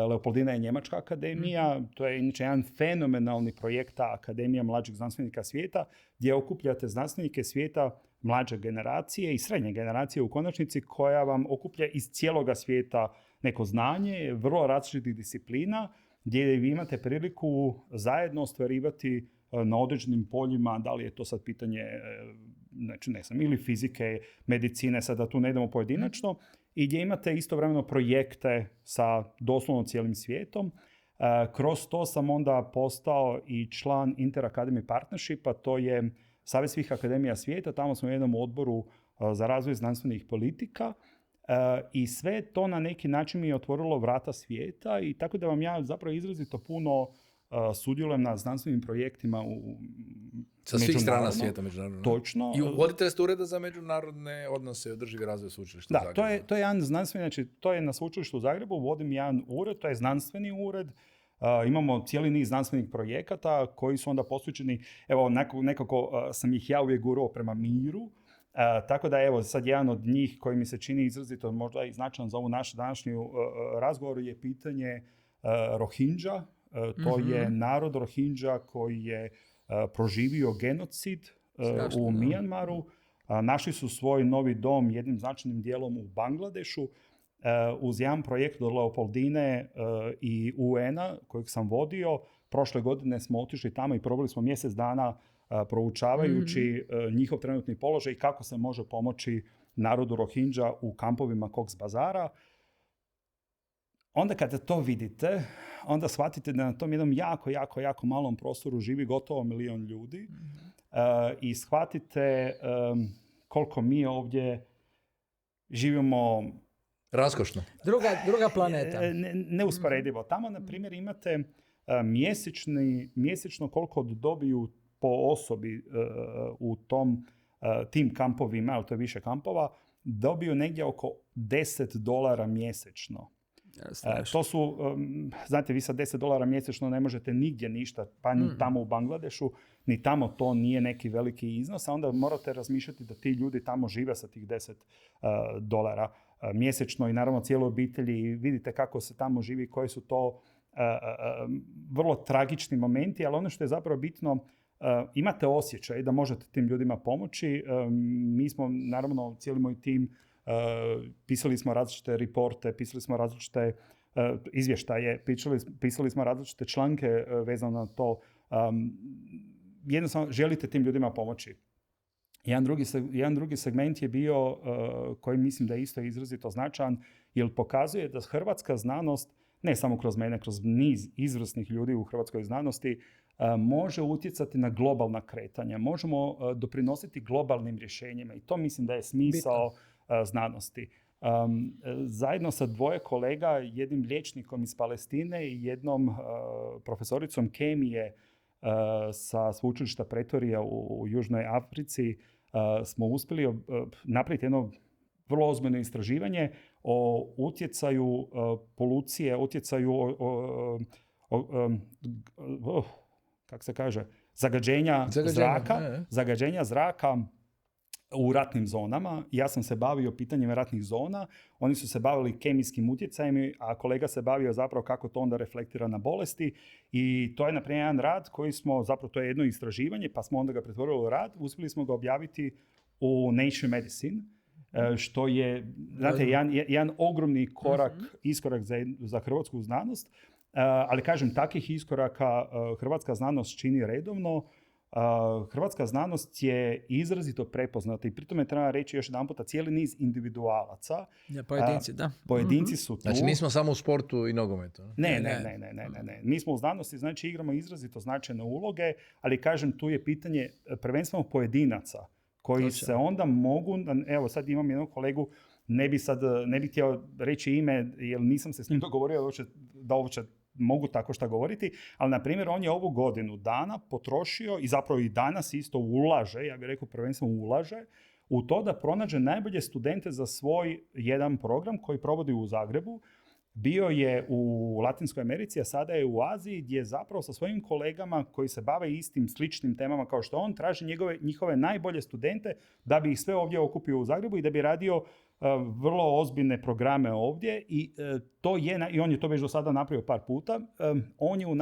Leopoldina je njemačka akademija. To je inače jedan fenomenalni projekt, ta Akademija mlađih znanstvenika svijeta, gdje okupljate znanstvenike svijeta mlađe generacije i srednje generacije u konačnici, koja vam okuplja iz cijeloga svijeta neko znanje, vrlo različitih disciplina, gdje vi imate priliku zajedno ostvarivati na određenim poljima, da li je to sad pitanje znači, ne znam, ili fizike, medicine, sad da tu ne idemo pojedinačno, i gdje imate istovremeno projekte sa doslovno cijelim svijetom. Kroz to sam onda postao i član Inter Academy Partnershipa, to je Savez svih akademija svijeta. Tamo smo u jednom odboru za razvoj znanstvenih politika i sve to na neki način mi je otvorilo vrata svijeta, i tako da vam ja zapravo izrazito puno sudjelujem na znanstvenim projektima sa svih strana svijeta međunarodno. Točno. I vodite ste ureda za međunarodne odnose i održivi razvoj sveučilišta u Zagrebu. Da, to je jedan znanstveni, znači to je na sveučilištu u Zagrebu, vodim jedan ured, to je znanstveni ured. Imamo cijeli niz znanstvenih projekata koji su onda posvećeni, evo nekako sam ih ja uvijek gurao prema miru. Tako da evo sad jedan od njih koji mi se čini izrazito možda i značajan za ovu našu današnju razgovor je pitanje Rohingya. To je narod Rohingya koji je proživio genocid u Mijanmaru. Našli su svoj novi dom jednim značajnim dijelom u Bangladešu. Uz jedan projekt od Leopoldine i UN-a kojeg sam vodio, prošle godine smo otišli tamo i proveli smo mjesec dana proučavajući njihov trenutni položaj i kako se može pomoći narodu Rohingya u kampovima Cox's Bazara. Onda kada to vidite, onda shvatite da na tom jednom jako malom prostoru živi gotovo 1 milion ljudi i shvatite koliko mi ovdje živimo raskošno. Druga planeta. Neusporedivo. Tamo, na primjer, imate mjesečno koliko dobiju po osobi u tim kampovima, ali to je više kampova, dobiju negdje oko $10 mjesečno. To su, znate, vi sa $10 mjesečno ne možete nigdje ništa, pa ni tamo u Bangladešu, ni tamo to nije neki veliki iznos, a onda morate razmišljati da ti ljudi tamo žive sa tih $10 mjesečno i naravno cijeloj obitelji i vidite kako se tamo živi, koji su to vrlo tragični momenti, ali ono što je zapravo bitno, imate osjećaj da možete tim ljudima pomoći. Mi smo, naravno, cijeli moj tim, pisali smo različite reporte, pisali smo različite izvještaje, pisali smo različite članke vezano na to. Jednostavno, želite tim ljudima pomoći. Jedan drugi segment je bio, koji mislim da je isto izrazito značajan, jer pokazuje da hrvatska znanost, ne samo kroz mene, kroz niz izvrsnih ljudi u hrvatskoj znanosti, može utjecati na globalna kretanja. Možemo doprinositi globalnim rješenjima i to mislim da je smisao znanosti. Zajedno sa 2 kolega, jednim liječnikom iz Palestine i jednom profesoricom kemije sa sveučilišta Pretorija u Južnoj Africi smo uspjeli napraviti jedno vrlo ozbiljno istraživanje o utjecaju polucije, utjecaju kako se kaže, zagađenja zraka u ratnim zonama. Ja sam se bavio pitanjem ratnih zona, oni su se bavili kemijskim utjecajem, a kolega se bavio zapravo kako to onda reflektira na bolesti. I to je, na primjer, jedan rad koji smo, zapravo to je jedno istraživanje, pa smo onda ga pretvorili u rad, uspjeli smo ga objaviti u Nature Medicine, što je, znate, jedan ogromni iskorak za hrvatsku znanost. Ali kažem, takvih iskoraka hrvatska znanost čini redovno. Hrvatska znanost je izrazito prepoznata i pritom je treba reći još jedan puta cijeli niz individualaca. Pojedinci, da. Pojedinci su tu. Znači nismo samo u sportu i nogometu. Ne. Mi smo u znanosti, znači igramo izrazito značajne uloge, ali kažem, tu je pitanje prvenstveno pojedinaca koji se onda mogu, evo sad imam jednog kolegu, ne bi htio reći ime jer nisam se s njim dogovorio da uopće mogu tako šta govoriti, ali na primjer on je ovu godinu dana potrošio i zapravo i danas isto ulaže, ja bih rekao prvenstveno ulaže, u to da pronađe najbolje studente za svoj jedan program koji provodi u Zagrebu. Bio je u Latinskoj Americi, a sada je u Aziji, gdje zapravo sa svojim kolegama koji se bave istim sličnim temama kao što on, traži njihove najbolje studente da bi ih sve ovdje okupio u Zagrebu i da bi radio vrlo ozbiljne programe ovdje i on je to već do sada napravio par puta. On je u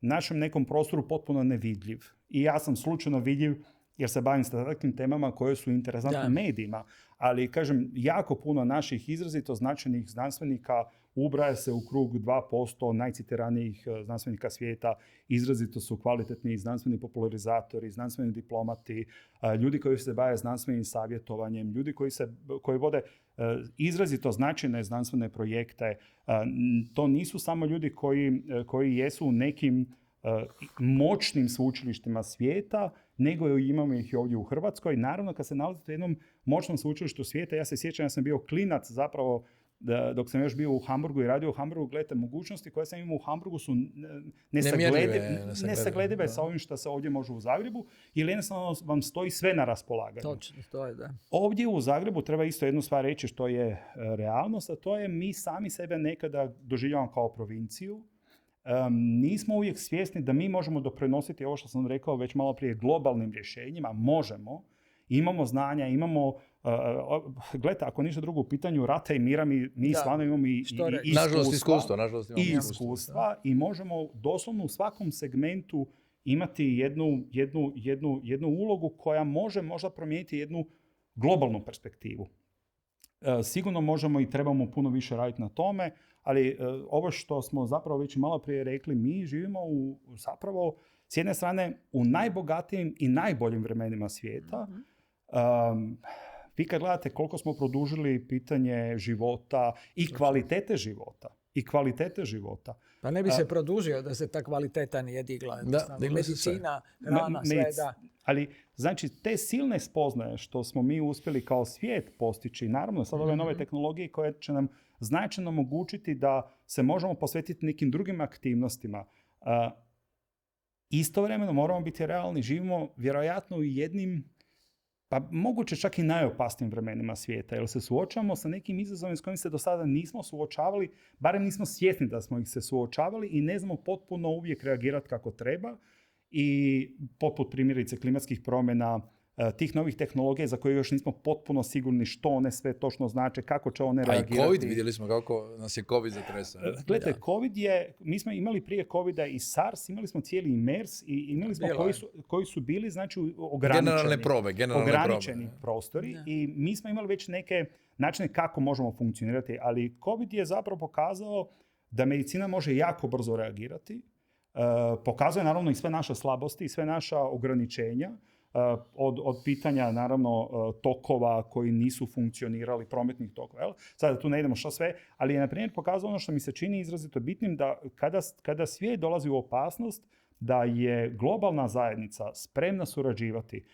našem nekom prostoru potpuno nevidljiv. I ja sam slučajno vidljiv jer se bavim sa takvim temama koje su interesantne medijima. Ali, kažem, jako puno naših izrazito značajnih znanstvenika ubraja se u krug 2% najcitiranijih znanstvenika svijeta. Izrazito su kvalitetni znanstveni popularizatori, znanstveni diplomati, ljudi koji se bave znanstvenim savjetovanjem, ljudi koji vode izrazito značajne znanstvene projekte. To nisu samo ljudi koji jesu u nekim moćnim sveučilištima svijeta, nego imamo ih i ovdje u Hrvatskoj. Naravno, kad se nalazite u jednom moćnom sveučilištu svijeta, ja se sjećam, ja sam bio klinac zapravo dok sam još bio u Hamburgu i radio u Hamburgu, gledajte, mogućnosti koje sam imao u Hamburgu su nesagledive sa ovim što se ovdje može u Zagrebu, ili jednostavno vam stoji sve na raspolaganju. Točno, stoji, da. Ovdje u Zagrebu treba isto jednu stvar reći što je realnost, a to je mi sami sebe nekada doživljavamo kao provinciju. Nismo uvijek svjesni da mi možemo doprinositi, ovo što sam rekao već malo prije, globalnim rješenjima. Možemo. Imamo znanja, imamo... gledajte, ako ništa drugo u pitanju rata i mira, mi stvarno imamo i iskustva i možemo doslovno u svakom segmentu imati jednu ulogu koja može možda promijeniti jednu globalnu perspektivu. Sigurno možemo i trebamo puno više raditi na tome, ali ovo što smo zapravo već malo prije rekli, mi živimo zapravo s jedne strane u najbogatijim i najboljim vremenima svijeta. Vi kad gledate koliko smo produžili pitanje života i kvalitete života. Pa ne bi se produžio da se ta kvaliteta nije digla. Medicina, hrana, sve, da. Ali, znači, te silne spoznaje što smo mi uspjeli kao svijet postići, naravno sad ove nove tehnologije koje će nam značajno omogućiti da se možemo posvetiti nekim drugim aktivnostima. Istovremeno moramo biti realni, živimo vjerojatno u jednim, pa moguće čak i najopasnijim vremenima svijeta, jer se suočavamo sa nekim izazovima s kojim se do sada nismo suočavali, barem nismo svjesni da smo ih se suočavali i ne znamo potpuno uvijek reagirati kako treba, i poput primjerice klimatskih promjena, tih novih tehnologija za koje još nismo potpuno sigurni što one sve točno znače, kako će one reagirati. A i COVID, vidjeli smo kako nas je COVID zatresao. Gledajte, COVID je, mi smo imali prije COVID-a i SARS, imali smo cijeli i MERS i imali smo koji su bili, znači, ograničeni prostori, i mi smo imali već neke načine kako možemo funkcionirati, ali COVID je zapravo pokazao da medicina može jako brzo reagirati. Pokazuje naravno i sve naše slabosti i sve naša ograničenja, od pitanja naravno tokova koji nisu funkcionirali, prometnih tokova. Jel? Sada tu ne idemo što sve, ali je na primjer pokazano ono što mi se čini izrazito bitnim, da kada svijet dolazi u opasnost, da je globalna zajednica spremna surađivati.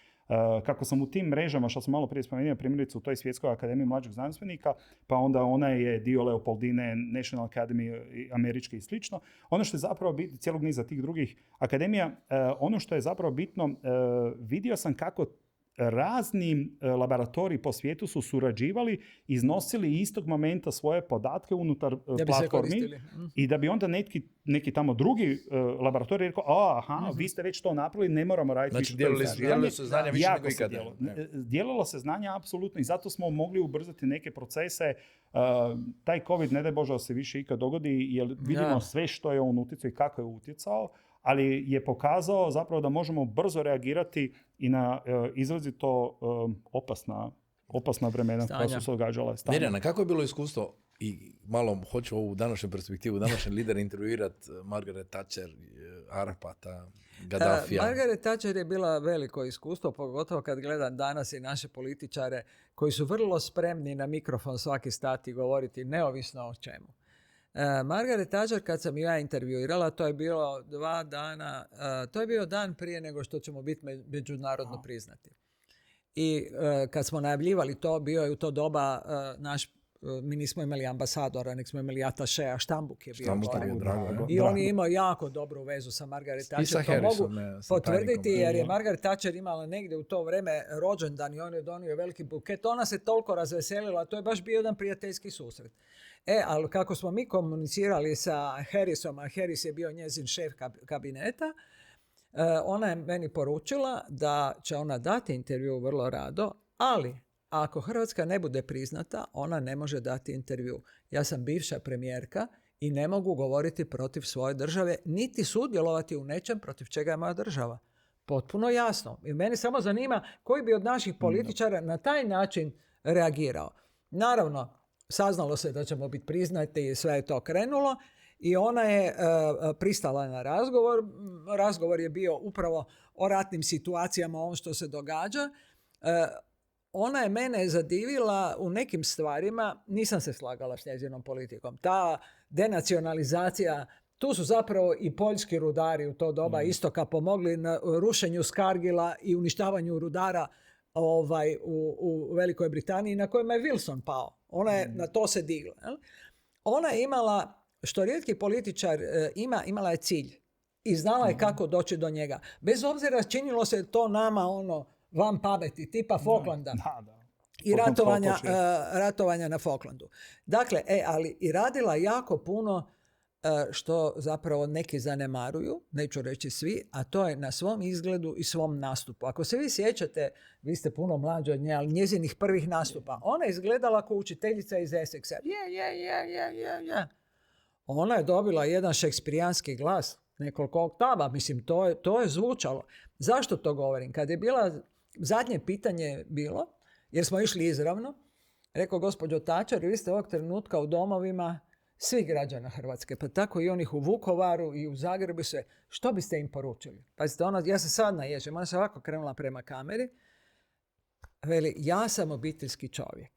Kako sam u tim mrežama, što sam malo prije spomenuo, primjerice u toj Svjetskoj akademiji mlađih znanstvenika, pa onda ona je dio Leopoldine, National Academy američke i slično. Ono što je zapravo bitno, cijelog niza tih drugih akademija, ono što je zapravo bitno, vidio sam kako razni laboratoriji po svijetu su surađivali, iznosili istog momenta svoje podatke unutar platformi i da bi onda neki tamo drugi laboratorij rekao, vi ste već to napravili, ne moramo raditi više. Znači, dijelilo se znanja više nego ikada. Dijelilo se znanja, apsolutno, i zato smo mogli ubrzati neke procese. Taj COVID, ne daj Bože da se više ikad dogodi, jer vidimo sve što je on utjecao i kako je utjecao, ali je pokazao zapravo da možemo brzo reagirati i na izrazito opasna vremena koja su se događala. Mirjana, kako je bilo iskustvo, i malo hoću ovu današnju perspektivu, današnji lider intervjuirati Margaret Thatcher, Arafata, Gaddafija? Margaret Thatcher je bila veliko iskustvo, pogotovo kad gledam danas i naše političare koji su vrlo spremni na mikrofon svaki stati i govoriti neovisno o čemu. Margaret Thatcher, kad sam ja intervjuirala, to je bilo 2 dana, to je bio dan prije nego što ćemo biti međunarodno priznati. I kad smo najavljivali to, bio je u to doba mi nismo imali ambasadora, nek smo imali atašeja, Štambuk je bio gore. I on je imao jako dobru vezu sa Margaret Thatcher. To mogu potvrditi, jer je Margaret Thatcher imala negdje u to vrijeme rođendan i on je donio veliki buket. Ona se toliko razveselila, to je baš bio jedan prijateljski susret. Ali kako smo mi komunicirali sa Harrisom, a Harris je bio njezin šef kabineta, ona je meni poručila da će ona dati intervju vrlo rado, ali ako Hrvatska ne bude priznata, ona ne može dati intervju. Ja sam bivša premijerka i ne mogu govoriti protiv svoje države, niti sudjelovati u nečem protiv čega je moja država. Potpuno jasno. I meni samo zanima koji bi od naših političara na taj način reagirao. Naravno, saznalo se da ćemo biti priznati i sve je to krenulo i ona je pristala na razgovor. Razgovor je bio upravo o ratnim situacijama, o ovom što se događa. Ona je mene zadivila u nekim stvarima, nisam se slagala s njezinom politikom. Ta denacionalizacija, tu su zapravo i poljski rudari u to doba istoka pomogli na rušenju Skargila i uništavanju rudara u Velikoj Britaniji, na kojima je Wilson pao. Ona je na to se digla. Ona je imala, što rijetki političar imala je cilj i znala je kako doći do njega. Bez obzira činilo se to nama van pameti, tipa Falklanda. I ratovanja na Falklandu. Dakle, ali i radila jako puno što zapravo neki zanemaruju, neću reći svi, a to je na svom izgledu i svom nastupu. Ako se vi sjećate, vi ste puno mlađi od nje, ali njezinih prvih nastupa, ona je izgledala kao učiteljica iz Essexa. Ona je dobila jedan šekspirijanski glas, nekoliko oktava, mislim, to je zvučalo. Zašto to govorim? Kad je bila, zadnje pitanje bilo, jer smo išli izravno, rekao gospođo Thatcher, vi ste ovog trenutka u domovima svih građana Hrvatske, pa tako i onih u Vukovaru i u Zagrebu, što biste im poručili? Pazite, ja se sad naježem, ona se ovako krenula prema kameri, veli, ja sam obiteljski čovjek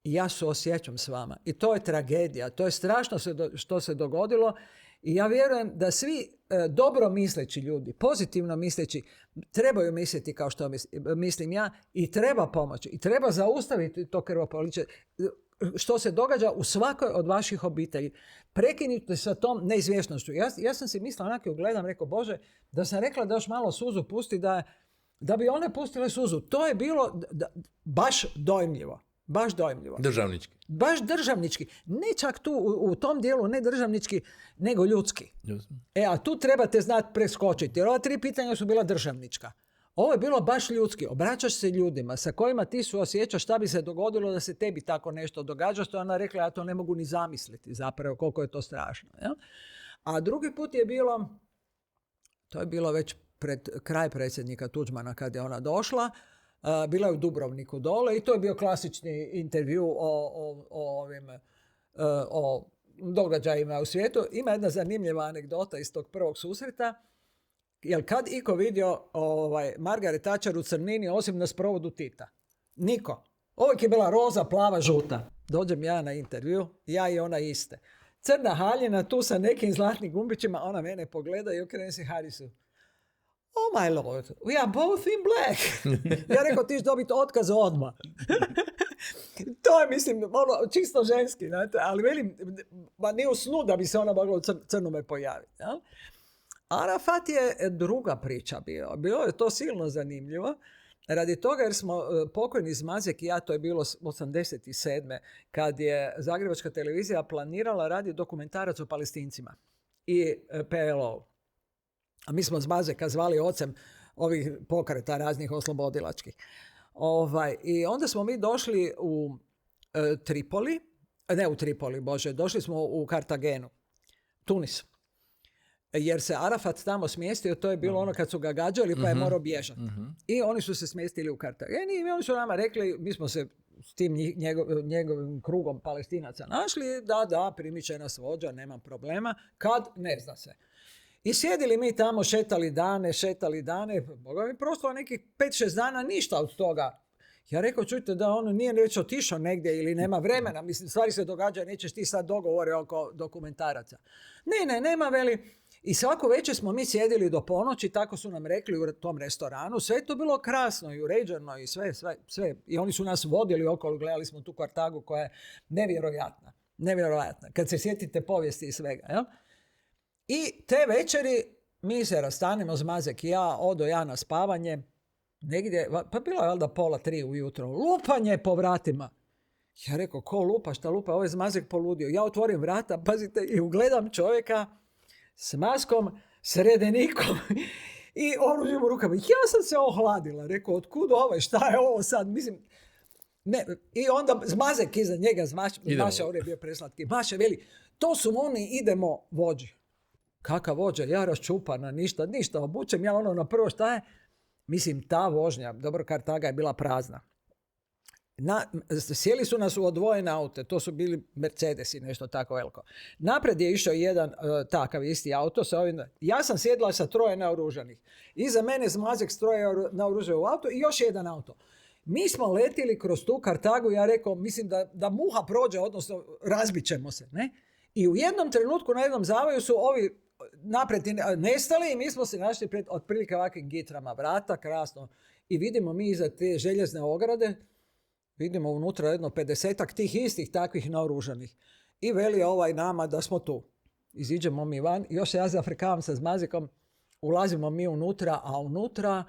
i ja suosjećam s vama i to je tragedija, to je strašno što se dogodilo i ja vjerujem da svi dobro misleći ljudi, pozitivno misleći, trebaju misliti kao što mislim ja i treba pomoći i treba zaustaviti to krvoproliće. što se događa u svakoj od vaših obitelji. Prekinite sa tom neizvjesnošću. Ja sam si mislila, onako ugledam, rekao, Bože, da sam rekla da još malo suzu pusti, da bi one pustile suzu. To je bilo baš dojmljivo. Baš dojmljivo. Državnički. Baš državnički. Ne čak tu u tom dijelu, ne državnički, nego ljudski. A tu trebate znati preskočiti. Jer ova 3 pitanja su bila državnička. Ovo je bilo baš ljudski. Obraćaš se ljudima sa kojima ti suosjećaš šta bi se dogodilo da se tebi tako nešto događa, što je ona rekla, ja to ne mogu ni zamisliti zapravo koliko je to strašno. Ja? A drugi put je bilo, to je bilo već pred kraj predsjednika Tuđmana kad je ona došla, bila je u Dubrovniku dole i to je bio klasični intervju o događajima u svijetu. Ima jedna zanimljiva anegdota iz tog prvog susreta. Jel kad iko vidio Margaret Thatcher u crnini osim na sprovodu Tita? Niko. Uvijek je bila roza, plava, žuta. Dođem ja na intervju, ja i ona iste. Crna haljina tu sa nekim zlatnim gumbićima, ona mene pogleda i okrene se Harisu. Oh my lord, we are both in black. Ja rekao, ti ćeš dobiti otkaz odmah. To je, mislim, čisto ženski, znate, ali velim, nije u snu da bi se ona mogla u crnome pojaviti. Ja? Arafat je druga priča bio. Bilo je to silno zanimljivo. Radi toga jer smo pokojni Zmazek i ja, to je bilo 87. kad je Zagrebačka televizija planirala raditi dokumentarac o Palestincima i PLO. A mi smo Zmazeka zvali ocem ovih pokreta raznih oslobodilačkih. I onda smo mi došli u Tripoli, došli smo u Kartagenu, Tunis. Jer se Arafat tamo smjestio, to je bilo ono kad su ga gađali pa je morao bježati. I oni su se smjestili u Kartageni i oni su nama rekli, mi smo se s tim njegovim krugom Palestinaca našli, da, primit će nas vođa, nema problema, kad, ne zna se. I sjedili mi tamo, šetali dane, boga mi prosto nekih 5-6 dana ništa od toga. Ja rekao, čujte da on nije već otišao negdje ili nema vremena, mislim, stvari se događaju, nećeš ti sad dogovore oko dokumentaraca. Ne, nema, veli. I svako večer smo mi sjedili do ponoći, tako su nam rekli u tom restoranu, sve je to bilo krasno i uređeno i sve. I oni su nas vodili okolo, gledali smo tu Kartagu koja je nevjerojatna. Kad se sjetite povijesti i svega, jel? I te večeri mi se rastanemo, Zmazek i ja, odo ja na spavanje, negdje, pa bilo je valjda 2:30 ujutro, lupanje po vratima. Ja rekao, ko lupa, šta lupa, ovaj Zmazek poludio. Ja otvorim vrata, pazite, i ugledam čovjeka s maskom, s redenikom i oružjem u rukama. Ja sam se ohladila, rekao, otkud ovo, šta je ovo sad, mislim, ne. I onda Zmazek iza njega, Maša, on je bio preslatki, Maša veli, to su oni, idemo vođi. Kakav vođa, ja raščupana, ništa, obučem ja ono na prvo šta je. Mislim, ta vožnja, dobro, Kartaga je bila prazna. Sjeli su nas u odvojene aute, to su bili Mercedesi, nešto tako veliko. Napred je išao jedan takav isti auto, ja sam sjedila sa 3 naoružanih. Iza mene Zmazek s 3 naoružao u auto i još jedan auto. Mi smo letili kroz tu Kartagu, ja rekao, mislim da muha prođe, odnosno razbit ćemo se, ne? I u jednom trenutku na jednom zavoju su ovi naprijed nestali i mi smo se našli pred otprilike ovakvim gitrama vrata, krasno. I vidimo mi iza te željezne ograde, vidimo unutra jedno 50-ak tih istih takvih naoružanih. I veli nama da smo tu. Iziđemo mi van, još se ja zafrikavam sa Zmazekom, ulazimo mi unutra, a unutra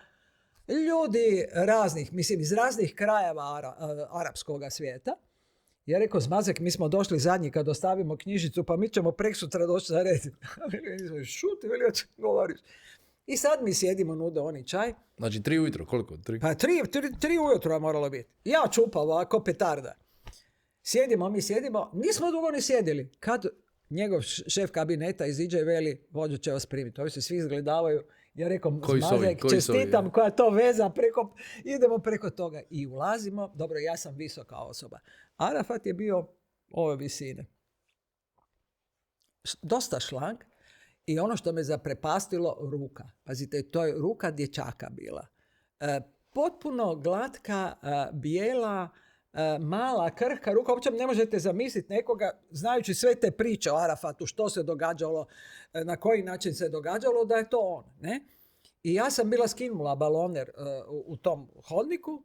ljudi raznih, mislim iz raznih krajeva arapskog svijeta. Ja rekao, Zmazek, mi smo došli zadnji kad ostavimo knjižicu, pa mi ćemo preksutra doći za red. Šuti, veli, o čem govoriš. I sad mi sjedimo, nude oni čaj. Znači 3 ujutro, koliko? 3? Pa 3 ujutro je moralo biti. Ja čupa ovako, petarda. Sjedimo, nismo dugo ni sjedili. Kad njegov šef kabineta iziđe i veli, vođa će vas primiti. Ovi se svi izgledavaju. Ja rekao, Zmazek, čestitam, koja je to veza, idemo preko toga. I ulazimo, dobro, ja sam visoka osoba. Arafat je bio ove visine. Dosta šlank i ono što me zaprepastilo, ruka. Pazite, to je ruka dječaka bila. Potpuno glatka, bijela, mala, krhka ruka. Uopće ne možete zamisliti nekoga, znajući sve te priče o Arafatu, što se događalo, na koji način se događalo, da je to on. Ne? I ja sam bila skinula baloner u tom hodniku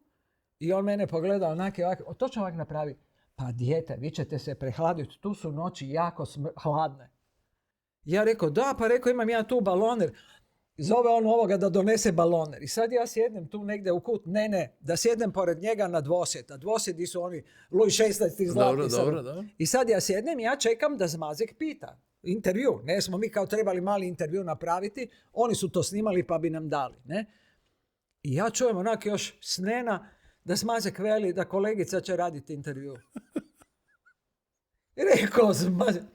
i on mene pogledao onako, točno ovako napravi. Pa dijete, vi ćete se prehladiti, tu su noći jako hladne. Ja rekao, da, pa rekao, imam ja tu baloner. Zove on ovoga da donese baloner. I sad ja sjednem tu negdje u kut, ne, da sjednem pored njega na dvosjed. A dvosjedi su oni Luj 16 zlatni. Dobro. I sad ja sjednem i ja čekam da Zmazek pita. Intervju. Ne smo mi kao trebali mali intervju napraviti. Oni su to snimali pa bi nam dali. Ne? I ja čujem onak još snena da Zmazek veli da kolegica će raditi intervju.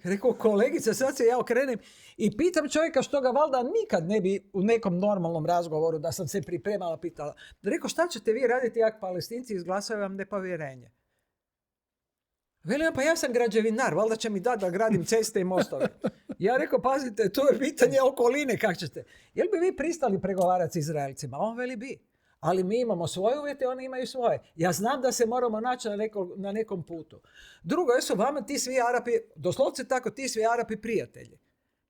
Rekao, kolegice, sad se ja okrenem i pitam čovjeka što ga valjda nikad ne bi u nekom normalnom razgovoru da sam se pripremala pitala. Rekao, šta ćete vi raditi ako Palestinci izglasaju vam nepovjerenje? Veli, pa ja sam građevinar, valjda će mi dati da gradim ceste i mostove. Ja rekao, pazite, to je pitanje okoline, kak ćete. Jel bi vi pristali pregovarati s Izraelcima? On veli bi. Ali mi imamo svoje uvjete, oni imaju svoje. Ja znam da se moramo naći na nekom putu. Drugo, jesu vama ti svi Arapi, doslovce tako, ti svi Arapi prijatelji.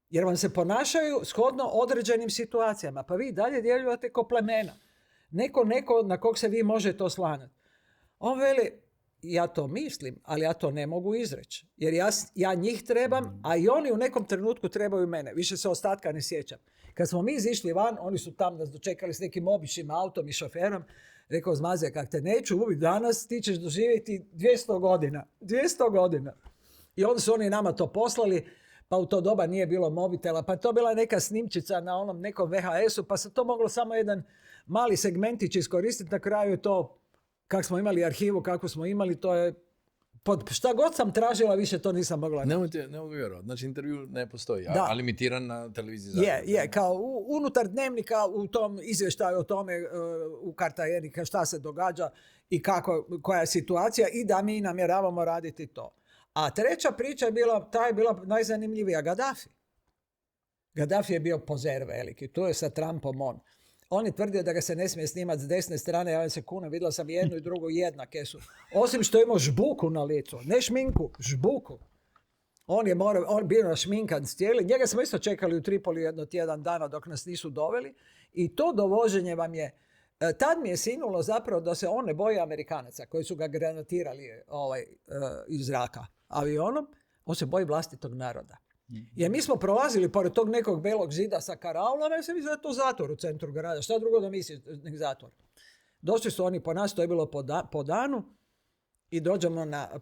Jer vam se ponašaju shodno određenim situacijama. Pa vi dalje djeljujete ko plemena. Neko na kog se vi možete oslanati. On veli, ja to mislim, ali ja to ne mogu izreći. Jer ja njih trebam, a i oni u nekom trenutku trebaju mene. Više se ostatka ne sjećam. Kad smo mi izišli van, oni su tam nas dočekali s nekim običnim autom i šoferom. Rekao, Zmazek, kak te neću ubiti danas, ti ćeš doživjeti 200 godina. 200 godina. I onda su oni nama to poslali, pa u to doba nije bilo mobitela, pa to bila neka snimčica na onom nekom VHS-u, pa se to moglo samo jedan mali segmentić iskoristiti. Na kraju je to, kak smo imali arhivu, kako smo imali, to je šta god sam tražila, više to nisam mogla. Ne mogu vjerovati. Znači, intervju ne postoji, a limitiran na televiziji. Je, kao unutar dnevnika u tom izvještaju o tome u Kartajeni šta se događa i koja je situacija i da mi namjeravamo raditi to. A treća priča je bila najzanimljivija, Gaddafi. Gaddafi je bio pozer veliki, to je sa Trumpom on. On je tvrdio da ga se ne smije snimati s desne strane, ja se kunem, vidjela sam jednu i drugu jednake su. Osim što je imao žbuku na licu, ne šminku, žbuku. On bio našminkan cijeli. Njega smo isto čekali u Tripoli jedno tjedan dana dok nas nisu doveli. I to dovoženje vam je, tad mi je sinulo zapravo da se on ne boji Amerikanaca koji su ga granatirali iz zraka avionom. On se boji vlastitog naroda. Jer mi smo prolazili pored tog nekog belog zida sa karaulom, ja sam mislio da je to zatvor u centru grada. Šta drugo da misliš nek zatvor? Došli su oni po nas, to je bilo po danu i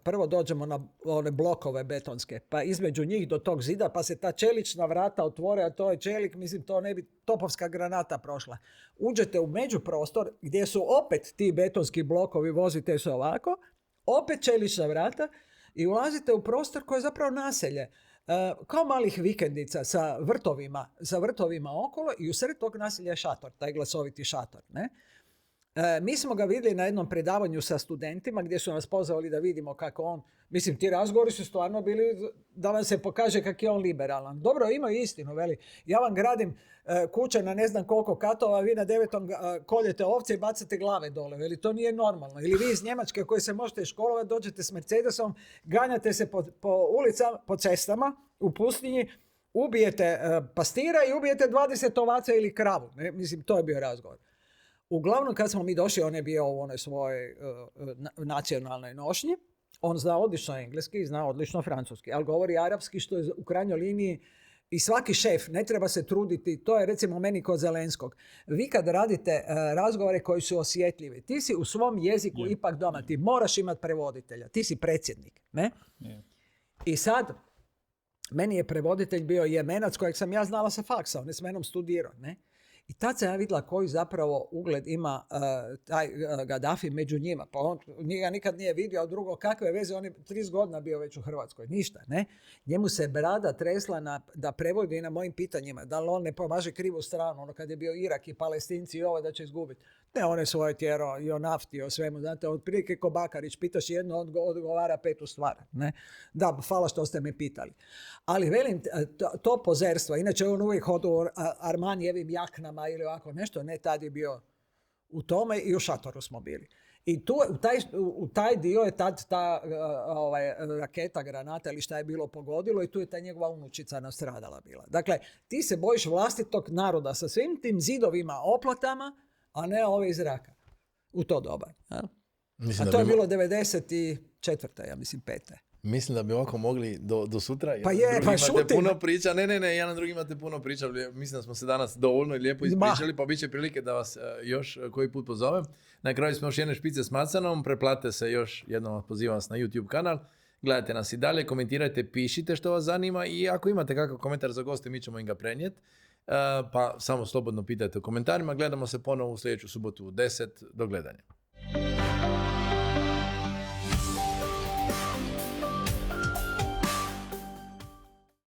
prvo dođemo na one blokove betonske, pa između njih do tog zida, pa se ta čelična vrata otvore, a to je čelik, mislim, to ne bi topovska granata prošla. Uđete u međuprostor gdje su opet ti betonski blokovi, vozite se ovako, opet čelična vrata i ulazite u prostor koji je zapravo naselje. Kao malih vikendica sa vrtovima okolo i u sred tog naselja je šator, taj glasoviti šator. Ne? Mi smo ga vidjeli na jednom predavanju sa studentima gdje su nas pozvali da vidimo kako on, mislim ti razgovori su stvarno bili da vam se pokaže kako je on liberalan. Dobro, imaju istinu, veli, ja vam gradim kuće na ne znam koliko katova, vi na 9. koljete ovce i bacate glave dole, veli, to nije normalno. Ili vi iz Njemačke koji se možete školovati, dođete s Mercedesom, ganjate se po ulicama, po cestama, u pustinji, ubijete pastira i ubijete 20 ovaca ili kravu. Ne? Mislim, to je bio razgovor. Uglavnom, kad smo mi došli, on je bio u onoj svojoj nacionalnoj nošnji. On zna odlično engleski i zna odlično francuski, ali govori arapski, što je u krajnjoj liniji i svaki šef ne treba se truditi. To je recimo meni kod Zelenskog. Vi kad radite razgovore koji su osjetljivi, ti si u svom jeziku ipak doma, ti moraš imati prevoditelja, ti si predsjednik. Ne? I sad, meni je prevoditelj bio Jemenac kojeg sam ja znala sa faksa, on je s menom studirao. Ne? I tad sam ja vidjela koji zapravo ugled ima taj Gaddafi među njima. Pa on njega nikad nije vidio, a drugo, kakve veze, on je 30 godina bio već u Hrvatskoj. Ništa, ne? Njemu se brada tresla da prevodi na mojim pitanjima. Da li on ne pomaže krivu stranu, ono kad je bio Irak i Palestinci i ovo da će izgubiti. Ne, on je svoje tjero i o nafti i o svemu. Znate, otprilike ko Bakarić, pitaš jedno, odgovara petu stvar. Ne? Da, hvala što ste me pitali. Ali velim, to pozerstvo, inače on uvijek hodu u Armanijevim jaknama ili ovako nešto, ne, tad je bio u tome i u šatoru smo bili. I tu, u taj dio je tad ta raketa, granata ili šta je bilo pogodilo i tu je ta njegova unučica nastradala bila. Dakle, ti se bojiš vlastitog naroda sa svim tim zidovima, oplatama, a ne ove iz zraka. U to doba. Ja? Mislim A da to je bi bilo 94. ja mislim 5. Mislim da bi ovako mogli do sutra. Pa Jedan je, drugi pa imate šutim. puno priča. Ne, jedan na drugi imate puno priča. Mislim da smo se danas dovoljno i lijepo ispričali, pa bit će prilike da vas još koji put pozovem. Na kraju smo još jedne špice s macanom. Preplate se još jednom, pozivam vas na YouTube kanal. Gledajte nas i dalje, komentirajte, pišite što vas zanima i ako imate kakav komentar za goste, mi ćemo im ga prenijeti. Pa samo slobodno pitajte u komentarima. Gledamo se ponovo u sljedeću subotu u 10. Do gledanja.